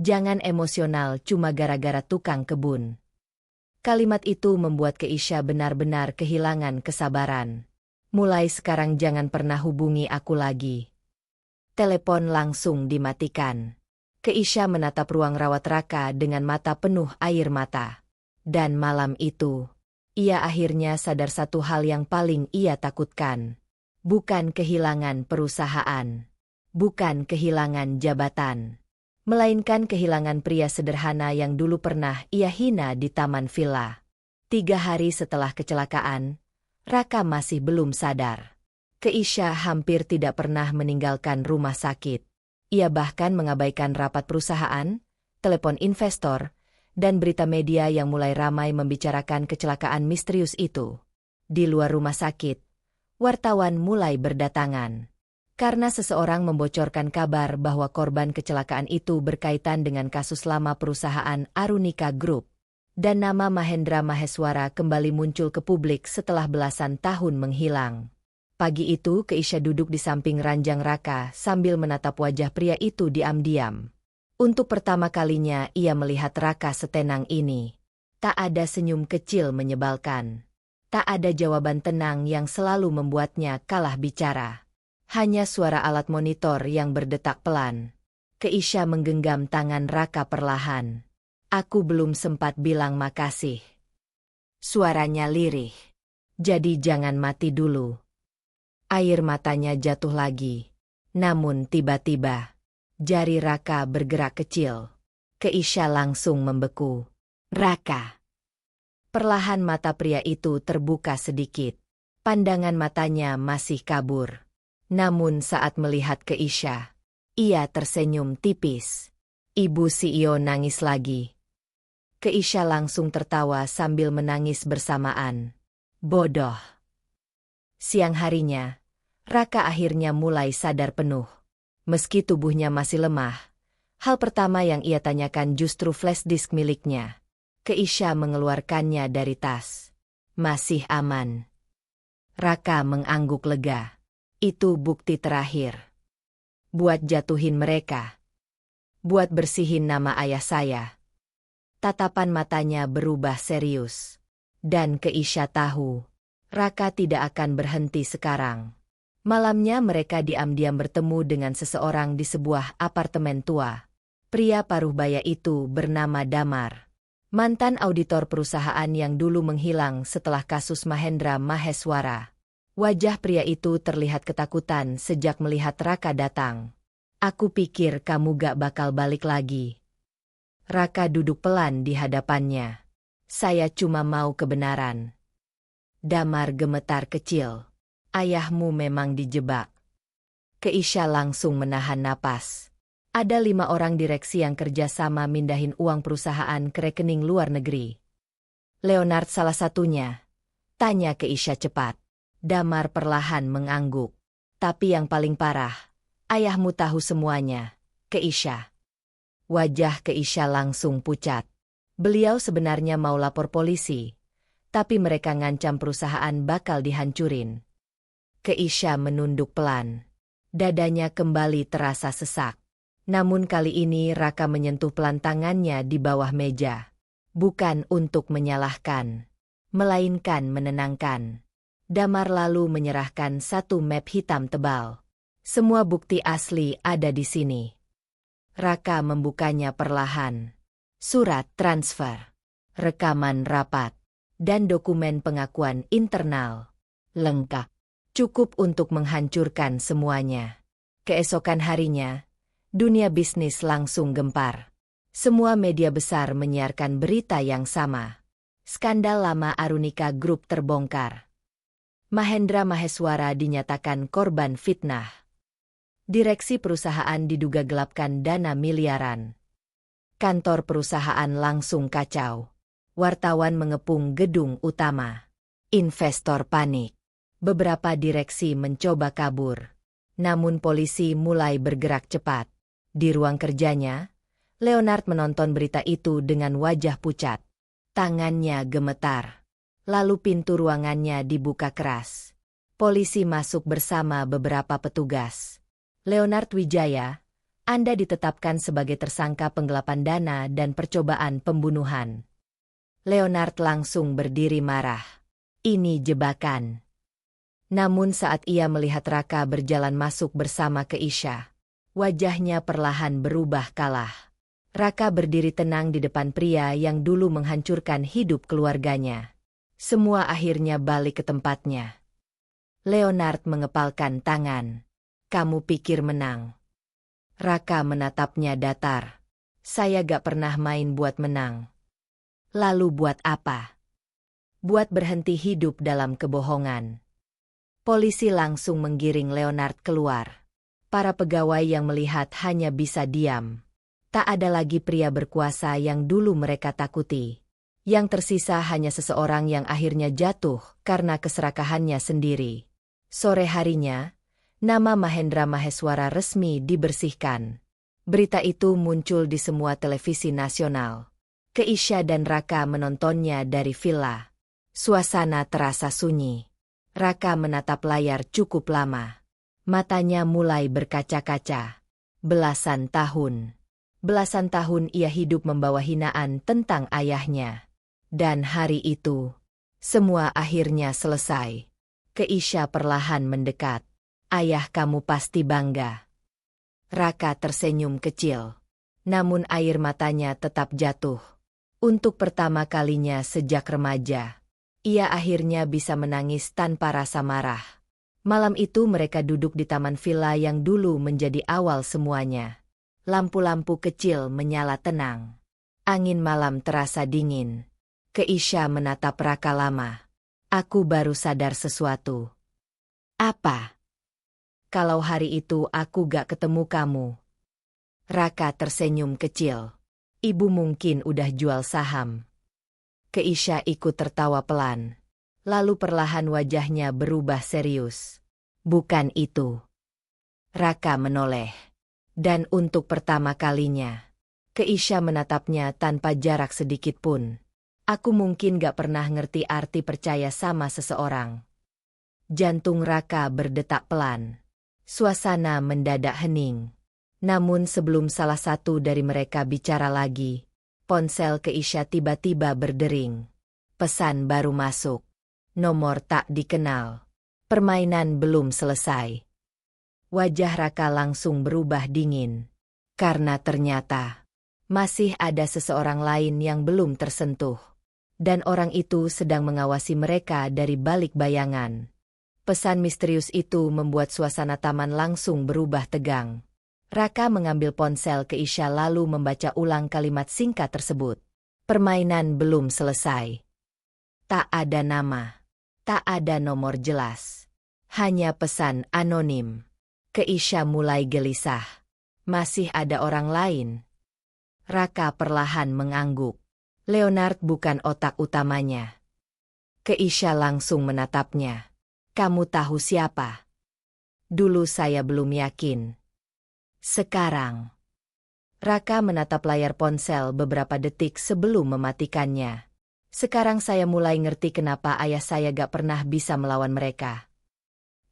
Jangan emosional cuma gara-gara tukang kebun. Kalimat itu membuat Keisha benar-benar kehilangan kesabaran. Mulai sekarang jangan pernah hubungi aku lagi. Telepon langsung dimatikan. Keisha menatap ruang rawat Raka dengan mata penuh air mata. Dan malam itu, ia akhirnya sadar satu hal yang paling ia takutkan. Bukan kehilangan perusahaan. Bukan kehilangan jabatan. Melainkan kehilangan pria sederhana yang dulu pernah ia hina di taman villa. 3 hari setelah kecelakaan, Raka masih belum sadar. Keisha hampir tidak pernah meninggalkan rumah sakit. Ia bahkan mengabaikan rapat perusahaan, telepon investor, dan berita media yang mulai ramai membicarakan kecelakaan misterius itu. Di luar rumah sakit, wartawan mulai berdatangan. Karena seseorang membocorkan kabar bahwa korban kecelakaan itu berkaitan dengan kasus lama perusahaan Arunika Group. Dan nama Mahendra Maheswara kembali muncul ke publik setelah belasan tahun menghilang. Pagi itu Keisha duduk di samping ranjang Raka sambil menatap wajah pria itu diam-diam. Untuk pertama kalinya ia melihat Raka setenang ini. Tak ada senyum kecil menyebalkan. Tak ada jawaban tenang yang selalu membuatnya kalah bicara. Hanya suara alat monitor yang berdetak pelan. Keisha menggenggam tangan Raka perlahan. Aku belum sempat bilang makasih. Suaranya lirih. Jadi jangan mati dulu. Air matanya jatuh lagi. Namun tiba-tiba, jari Raka bergerak kecil. Keisha langsung membeku. Raka. Perlahan mata pria itu terbuka sedikit. Pandangan matanya masih kabur. Namun saat melihat Keisha, ia tersenyum tipis. Ibu CEO nangis lagi. Keisha langsung tertawa sambil menangis bersamaan. Bodoh. Siang harinya, Raka akhirnya mulai sadar penuh. Meski tubuhnya masih lemah, hal pertama yang ia tanyakan justru flash disk miliknya. Keisha mengeluarkannya dari tas. Masih aman. Raka mengangguk lega. Itu bukti terakhir. Buat jatuhin mereka. Buat bersihin nama ayah saya. Tatapan matanya berubah serius. Dan Keisha tahu, Raka tidak akan berhenti sekarang. Malamnya mereka diam-diam bertemu dengan seseorang di sebuah apartemen tua. Pria paruh baya itu bernama Damar. Mantan auditor perusahaan yang dulu menghilang setelah kasus Mahendra Maheswara. Wajah pria itu terlihat ketakutan sejak melihat Raka datang. Aku pikir kamu gak bakal balik lagi. Raka duduk pelan di hadapannya. Saya cuma mau kebenaran. Damar gemetar kecil. Ayahmu memang dijebak. Keisha langsung menahan napas. Ada 5 orang direksi yang kerja sama mindahin uang perusahaan ke rekening luar negeri. Leonard salah satunya. Tanya Keisha cepat. Damar perlahan mengangguk. Tapi yang paling parah, ayahmu tahu semuanya, Keisha. Wajah Keisha langsung pucat. Beliau sebenarnya mau lapor polisi, tapi mereka ngancam perusahaan bakal dihancurin. Keisha menunduk pelan. Dadanya kembali terasa sesak. Namun kali ini Raka menyentuh pelan tangannya di bawah meja. Bukan untuk menyalahkan, melainkan menenangkan. Damar lalu menyerahkan satu map hitam tebal. Semua bukti asli ada di sini. Raka membukanya perlahan. Surat transfer, rekaman rapat, dan dokumen pengakuan internal. Lengkap. Cukup untuk menghancurkan semuanya. Keesokan harinya, dunia bisnis langsung gempar. Semua media besar menyiarkan berita yang sama. Skandal lama Arunika Group terbongkar. Mahendra Maheswara dinyatakan korban fitnah. Direksi perusahaan diduga gelapkan dana miliaran. Kantor perusahaan langsung kacau. Wartawan mengepung gedung utama. Investor panik. Beberapa direksi mencoba kabur. Namun polisi mulai bergerak cepat. Di ruang kerjanya, Leonard menonton berita itu dengan wajah pucat. Tangannya gemetar. Lalu pintu ruangannya dibuka keras. Polisi masuk bersama beberapa petugas. Leonard Wijaya, Anda ditetapkan sebagai tersangka penggelapan dana dan percobaan pembunuhan. Leonard langsung berdiri marah. Ini jebakan. Namun saat ia melihat Raka berjalan masuk bersama Keisha, wajahnya perlahan berubah kalah. Raka berdiri tenang di depan pria yang dulu menghancurkan hidup keluarganya. Semua akhirnya balik ke tempatnya. Leonard mengepalkan tangan. Kamu pikir menang? Raka menatapnya datar. Saya gak pernah main buat menang. Lalu buat apa? Buat berhenti hidup dalam kebohongan. Polisi langsung menggiring Leonard keluar. Para pegawai yang melihat hanya bisa diam. Tak ada lagi pria berkuasa yang dulu mereka takuti. Yang tersisa hanya seseorang yang akhirnya jatuh karena keserakahannya sendiri. Sore harinya, nama Mahendra Maheswara resmi dibersihkan. Berita itu muncul di semua televisi nasional. Keisha dan Raka menontonnya dari villa. Suasana terasa sunyi. Raka menatap layar cukup lama. Matanya mulai berkaca-kaca. Belasan tahun ia hidup membawa hinaan tentang ayahnya. Dan hari itu, semua akhirnya selesai. Keisha perlahan mendekat. Ayah kamu pasti bangga. Raka tersenyum kecil. Namun air matanya tetap jatuh. Untuk pertama kalinya sejak remaja, ia akhirnya bisa menangis tanpa rasa marah. Malam itu mereka duduk di taman villa yang dulu menjadi awal semuanya. Lampu-lampu kecil menyala tenang. Angin malam terasa dingin. Keisha menatap Raka lama. Aku baru sadar sesuatu. Apa? Kalau hari itu aku gak ketemu kamu. Raka tersenyum kecil. Ibu mungkin udah jual saham. Keisha ikut tertawa pelan. Lalu perlahan wajahnya berubah serius. Bukan itu. Raka menoleh. Dan untuk pertama kalinya, Keisha menatapnya tanpa jarak sedikit pun. Aku mungkin gak pernah ngerti arti percaya sama seseorang. Jantung Raka berdetak pelan. Suasana mendadak hening. Namun sebelum salah satu dari mereka bicara lagi, ponsel Keisha tiba-tiba berdering. Pesan baru masuk. Nomor tak dikenal. Permainan belum selesai. Wajah Raka langsung berubah dingin. Karena ternyata masih ada seseorang lain yang belum tersentuh. Dan orang itu sedang mengawasi mereka dari balik bayangan. Pesan misterius itu membuat suasana taman langsung berubah tegang. Raka mengambil ponsel Keisha lalu membaca ulang kalimat singkat tersebut. Permainan belum selesai. Tak ada nama. Tak ada nomor jelas. Hanya pesan anonim. Keisha mulai gelisah. Masih ada orang lain. Raka perlahan mengangguk. Leonard bukan otak utamanya. Keisha langsung menatapnya. Kamu tahu siapa? Dulu saya belum yakin. Sekarang. Raka menatap layar ponsel beberapa detik sebelum mematikannya. Sekarang saya mulai ngerti kenapa ayah saya gak pernah bisa melawan mereka.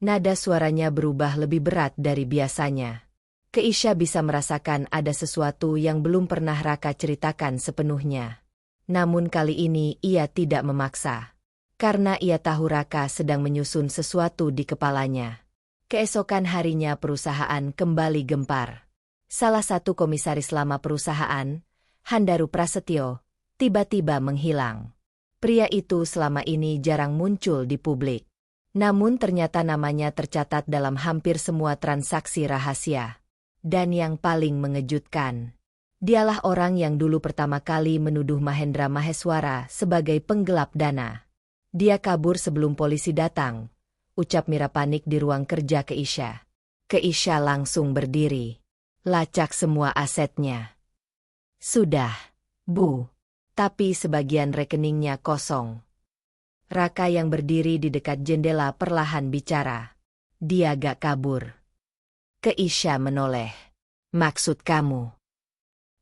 Nada suaranya berubah lebih berat dari biasanya. Keisha bisa merasakan ada sesuatu yang belum pernah Raka ceritakan sepenuhnya. Namun kali ini ia tidak memaksa. Karena ia tahu Raka sedang menyusun sesuatu di kepalanya. Keesokan harinya perusahaan kembali gempar. Salah satu komisaris lama perusahaan, Handaru Prasetyo, tiba-tiba menghilang. Pria itu selama ini jarang muncul di publik. Namun ternyata namanya tercatat dalam hampir semua transaksi rahasia. Dan yang paling mengejutkan, dialah orang yang dulu pertama kali menuduh Mahendra Maheswara sebagai penggelap dana. Dia kabur sebelum polisi datang, ucap Mira panik di ruang kerja Keisha. Keisha langsung berdiri. Lacak semua asetnya. Sudah, Bu. Tapi sebagian rekeningnya kosong. Raka yang berdiri di dekat jendela perlahan bicara. Dia gak kabur. Keisha menoleh. Maksud kamu?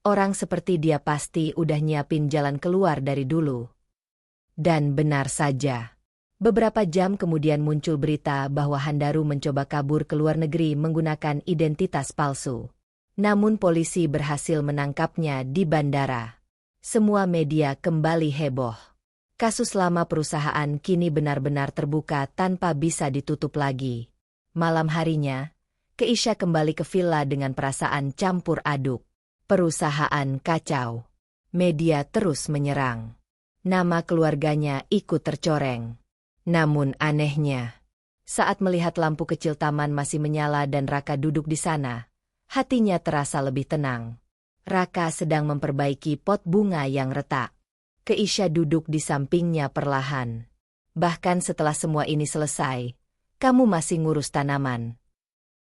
Orang seperti dia pasti udah nyiapin jalan keluar dari dulu. Dan benar saja. Beberapa jam kemudian muncul berita bahwa Handaru mencoba kabur ke luar negeri menggunakan identitas palsu. Namun polisi berhasil menangkapnya di bandara. Semua media kembali heboh. Kasus lama perusahaan kini benar-benar terbuka tanpa bisa ditutup lagi. Malam harinya, Keisha kembali ke villa dengan perasaan campur aduk. Perusahaan kacau. Media terus menyerang. Nama keluarganya ikut tercoreng. Namun anehnya, saat melihat lampu kecil taman masih menyala dan Raka duduk di sana, hatinya terasa lebih tenang. Raka sedang memperbaiki pot bunga yang retak. Keisha duduk di sampingnya perlahan. Bahkan setelah semua ini selesai, kamu masih ngurus tanaman.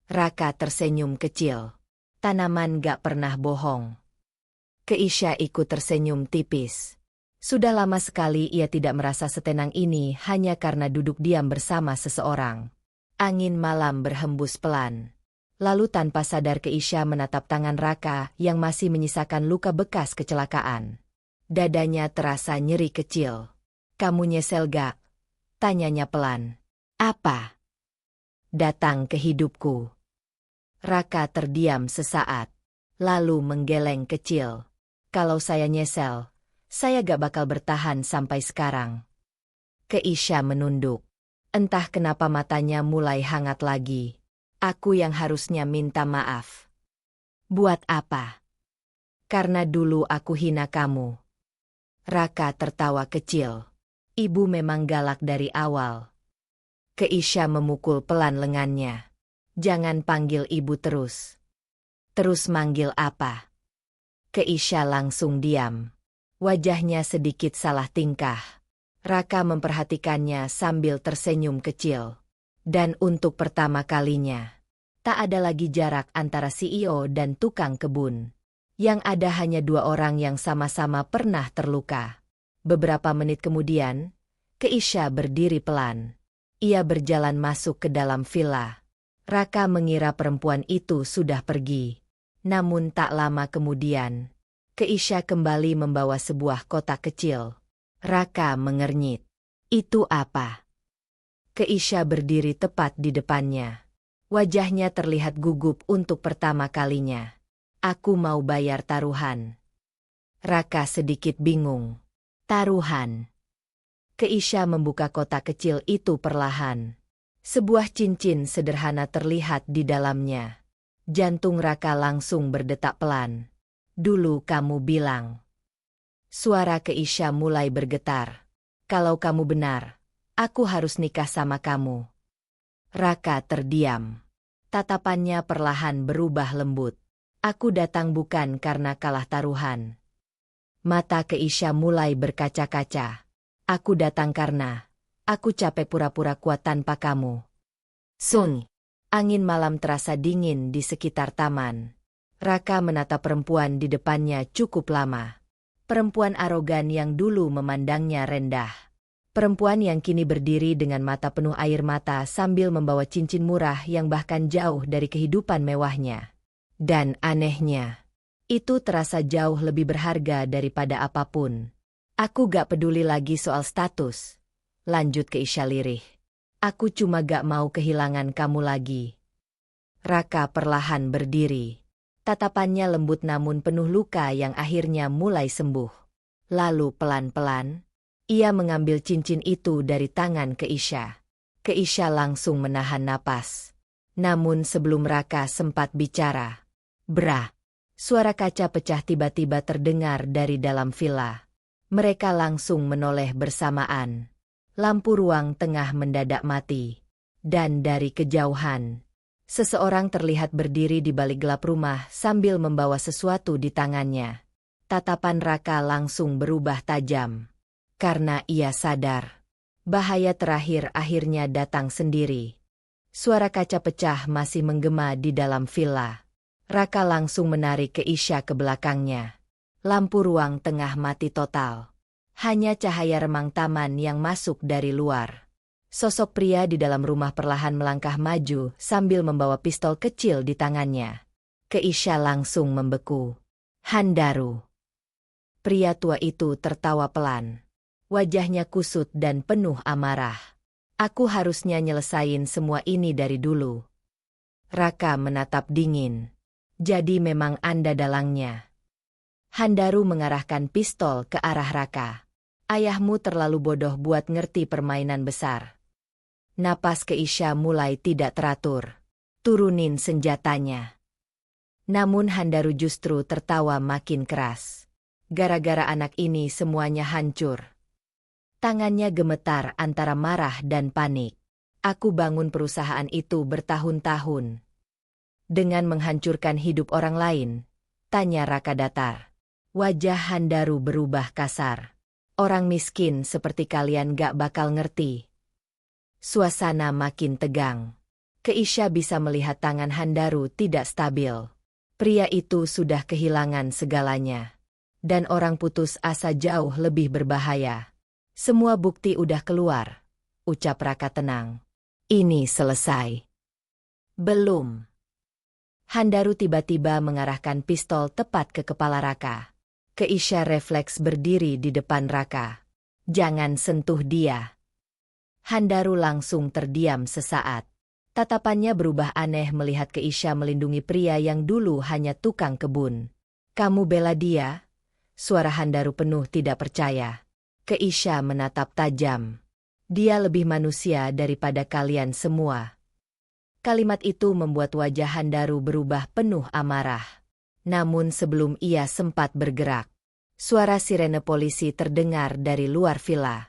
Raka tersenyum kecil. Tanaman gak pernah bohong. Keisha ikut tersenyum tipis. Sudah lama sekali ia tidak merasa setenang ini hanya karena duduk diam bersama seseorang. Angin malam berhembus pelan. Lalu tanpa sadar Keisha menatap tangan Raka yang masih menyisakan luka bekas kecelakaan. Dadanya terasa nyeri kecil. Kamu nyesel gak? Tanyanya pelan. Apa? Datang ke hidupku. Raka terdiam sesaat. Lalu menggeleng kecil. Kalau saya nyesel, saya gak bakal bertahan sampai sekarang. Keisha menunduk. Entah kenapa matanya mulai hangat lagi. Aku yang harusnya minta maaf. Buat apa? Karena dulu aku hina kamu. Raka tertawa kecil. Ibu memang galak dari awal. Keisha memukul pelan lengannya. Jangan panggil ibu terus. Terus manggil apa? Keisha langsung diam. Wajahnya sedikit salah tingkah. Raka memperhatikannya sambil tersenyum kecil. Dan untuk pertama kalinya, tak ada lagi jarak antara CEO dan tukang kebun. Yang ada hanya dua orang yang sama-sama pernah terluka. Beberapa menit kemudian, Keisha berdiri pelan. Ia berjalan masuk ke dalam villa. Raka mengira perempuan itu sudah pergi. Namun tak lama kemudian, Keisha kembali membawa sebuah kotak kecil. Raka mengernyit. Itu apa? Keisha berdiri tepat di depannya. Wajahnya terlihat gugup untuk pertama kalinya. Aku mau bayar taruhan. Raka sedikit bingung. Taruhan. Keisha membuka kotak kecil itu perlahan. Sebuah cincin sederhana terlihat di dalamnya. Jantung Raka langsung berdetak pelan. Dulu kamu bilang. Suara Keisha mulai bergetar. Kalau kamu benar, aku harus nikah sama kamu. Raka terdiam. Tatapannya perlahan berubah lembut. Aku datang bukan karena kalah taruhan. Mata Keisha mulai berkaca-kaca. Aku datang karena aku capek pura-pura kuat tanpa kamu. Sun. Angin malam terasa dingin di sekitar taman. Raka menatap perempuan di depannya cukup lama. Perempuan arogan yang dulu memandangnya rendah. Perempuan yang kini berdiri dengan mata penuh air mata sambil membawa cincin murah yang bahkan jauh dari kehidupan mewahnya. Dan anehnya, itu terasa jauh lebih berharga daripada apapun. Aku gak peduli lagi soal status. Lanjut Keisha lirih. Aku cuma gak mau kehilangan kamu lagi. Raka perlahan berdiri. Tatapannya lembut namun penuh luka yang akhirnya mulai sembuh. Lalu pelan-pelan, ia mengambil cincin itu dari tangan Keisha. Keisha langsung menahan napas. Namun sebelum Raka sempat bicara, "Bra!" Suara kaca pecah tiba-tiba terdengar dari dalam villa. Mereka langsung menoleh bersamaan. Lampu ruang tengah mendadak mati. Dan dari kejauhan, seseorang terlihat berdiri di balik gelap rumah sambil membawa sesuatu di tangannya. Tatapan Raka langsung berubah tajam. Karena ia sadar, bahaya terakhir akhirnya datang sendiri. Suara kaca pecah masih menggema di dalam villa. Raka langsung menarik Keisha ke belakangnya. Lampu ruang tengah mati total. Hanya cahaya remang taman yang masuk dari luar. Sosok pria di dalam rumah perlahan melangkah maju sambil membawa pistol kecil di tangannya. Keisha langsung membeku. "Handaru." Pria tua itu tertawa pelan. Wajahnya kusut dan penuh amarah. "Aku harusnya nyelesain semua ini dari dulu." Raka menatap dingin. "Jadi memang Anda dalangnya." Handaru mengarahkan pistol ke arah Raka. "Ayahmu terlalu bodoh buat ngerti permainan besar." Napas Keisha mulai tidak teratur. "Turunin senjatanya." Namun Handaru justru tertawa makin keras. "Gara-gara anak ini semuanya hancur." Tangannya gemetar antara marah dan panik. "Aku bangun perusahaan itu bertahun-tahun. Dengan menghancurkan hidup orang lain?" tanya Raka datar. Wajah Handaru berubah kasar. "Orang miskin seperti kalian gak bakal ngerti." Suasana makin tegang. Keisha bisa melihat tangan Handaru tidak stabil. Pria itu sudah kehilangan segalanya. Dan orang putus asa jauh lebih berbahaya. "Semua bukti udah keluar," ucap Raka tenang. "Ini selesai." "Belum." Handaru tiba-tiba mengarahkan pistol tepat ke kepala Raka. Keisha refleks berdiri di depan Raka. "Jangan sentuh dia." Handaru langsung terdiam sesaat. Tatapannya berubah aneh melihat Keisha melindungi pria yang dulu hanya tukang kebun. "Kamu bela dia?" Suara Handaru penuh tidak percaya. Keisha menatap tajam. "Dia lebih manusia daripada kalian semua." Kalimat itu membuat wajah Handaru berubah penuh amarah. Namun sebelum ia sempat bergerak, suara sirene polisi terdengar dari luar villa.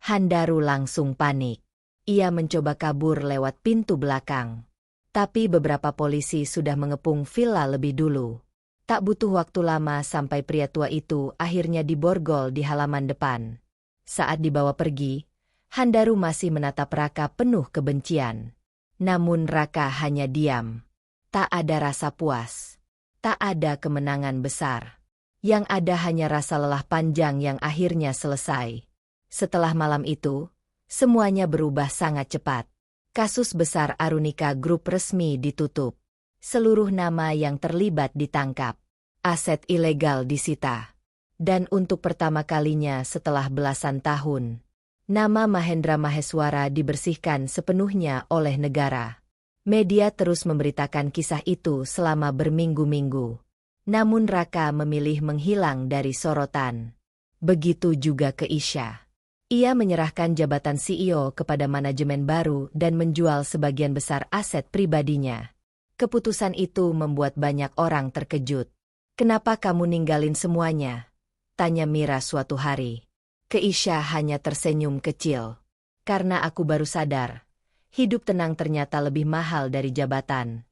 Handaru langsung panik. Ia mencoba kabur lewat pintu belakang. Tapi beberapa polisi sudah mengepung villa lebih dulu. Tak butuh waktu lama sampai pria tua itu akhirnya diborgol di halaman depan. Saat dibawa pergi, Handaru masih menatap Raka penuh kebencian. Namun Raka hanya diam. Tak ada rasa puas. Tak ada kemenangan besar. Yang ada hanya rasa lelah panjang yang akhirnya selesai. Setelah malam itu, semuanya berubah sangat cepat. Kasus besar Arunika Group resmi ditutup. Seluruh nama yang terlibat ditangkap. Aset ilegal disita. Dan untuk pertama kalinya setelah belasan tahun, nama Mahendra Maheswara dibersihkan sepenuhnya oleh negara. Media terus memberitakan kisah itu selama berminggu-minggu. Namun Raka memilih menghilang dari sorotan. Begitu juga Keisha. Ia menyerahkan jabatan CEO kepada manajemen baru dan menjual sebagian besar aset pribadinya. Keputusan itu membuat banyak orang terkejut. "Kenapa kamu ninggalin semuanya?" tanya Mira suatu hari. Keisha hanya tersenyum kecil. "Karena aku baru sadar, hidup tenang ternyata lebih mahal dari jabatan."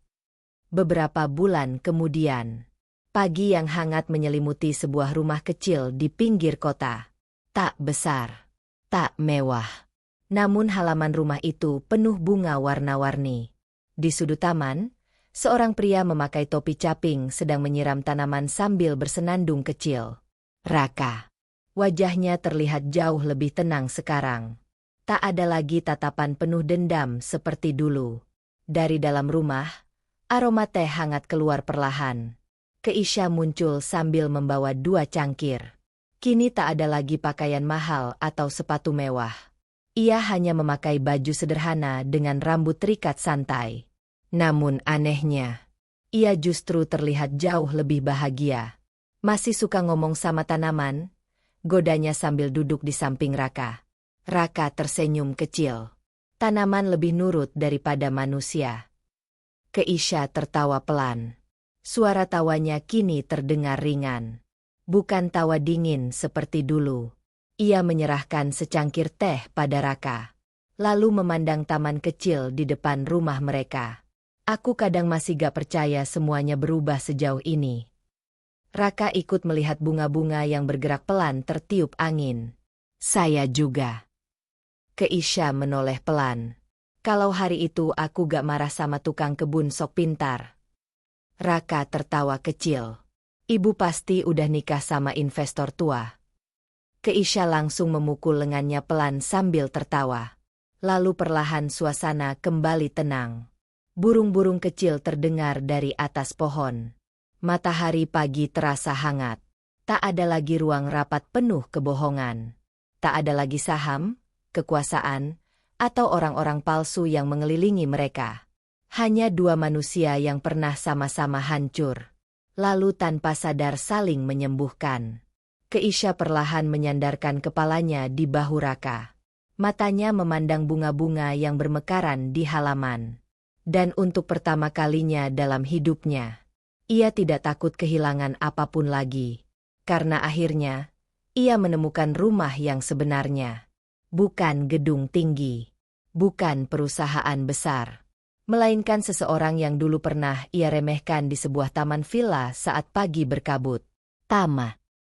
Beberapa bulan kemudian, pagi yang hangat menyelimuti sebuah rumah kecil di pinggir kota. Tak besar, tak mewah. Namun halaman rumah itu penuh bunga warna-warni. Di sudut taman, seorang pria memakai topi caping sedang menyiram tanaman sambil bersenandung kecil. Raka. Wajahnya terlihat jauh lebih tenang sekarang. Tak ada lagi tatapan penuh dendam seperti dulu. Dari dalam rumah, aroma teh hangat keluar perlahan. Keisha muncul sambil membawa 2 cangkir. Kini tak ada lagi pakaian mahal atau sepatu mewah. Ia hanya memakai baju sederhana dengan rambut terikat santai. Namun anehnya, ia justru terlihat jauh lebih bahagia. Masih suka ngomong sama tanaman, godanya sambil duduk di samping Raka. Raka tersenyum kecil. Tanaman lebih nurut daripada manusia. Keisha tertawa pelan. Suara tawanya kini terdengar ringan. Bukan tawa dingin seperti dulu. Ia menyerahkan secangkir teh pada Raka. Lalu memandang taman kecil di depan rumah mereka. Aku kadang masih gak percaya semuanya berubah sejauh ini. Raka ikut melihat bunga-bunga yang bergerak pelan tertiup angin. Saya juga. Keisha menoleh pelan. Kalau hari itu aku gak marah sama tukang kebun sok pintar. Raka tertawa kecil. Ibu pasti udah nikah sama investor tua. Keisha langsung memukul lengannya pelan sambil tertawa. Lalu perlahan suasana kembali tenang. Burung-burung kecil terdengar dari atas pohon. Matahari pagi terasa hangat. Tak ada lagi ruang rapat penuh kebohongan. Tak ada lagi saham, kekuasaan, atau orang-orang palsu yang mengelilingi mereka. Hanya 2 manusia yang pernah sama-sama hancur. Lalu tanpa sadar saling menyembuhkan. Keisha perlahan menyandarkan kepalanya di bahu Raka. Matanya memandang bunga-bunga yang bermekaran di halaman. Dan untuk pertama kalinya dalam hidupnya, ia tidak takut kehilangan apapun lagi. Karena akhirnya, ia menemukan rumah yang sebenarnya. Bukan gedung tinggi. Bukan perusahaan besar. Melainkan seseorang yang dulu pernah ia remehkan di sebuah taman villa saat pagi berkabut. Tama.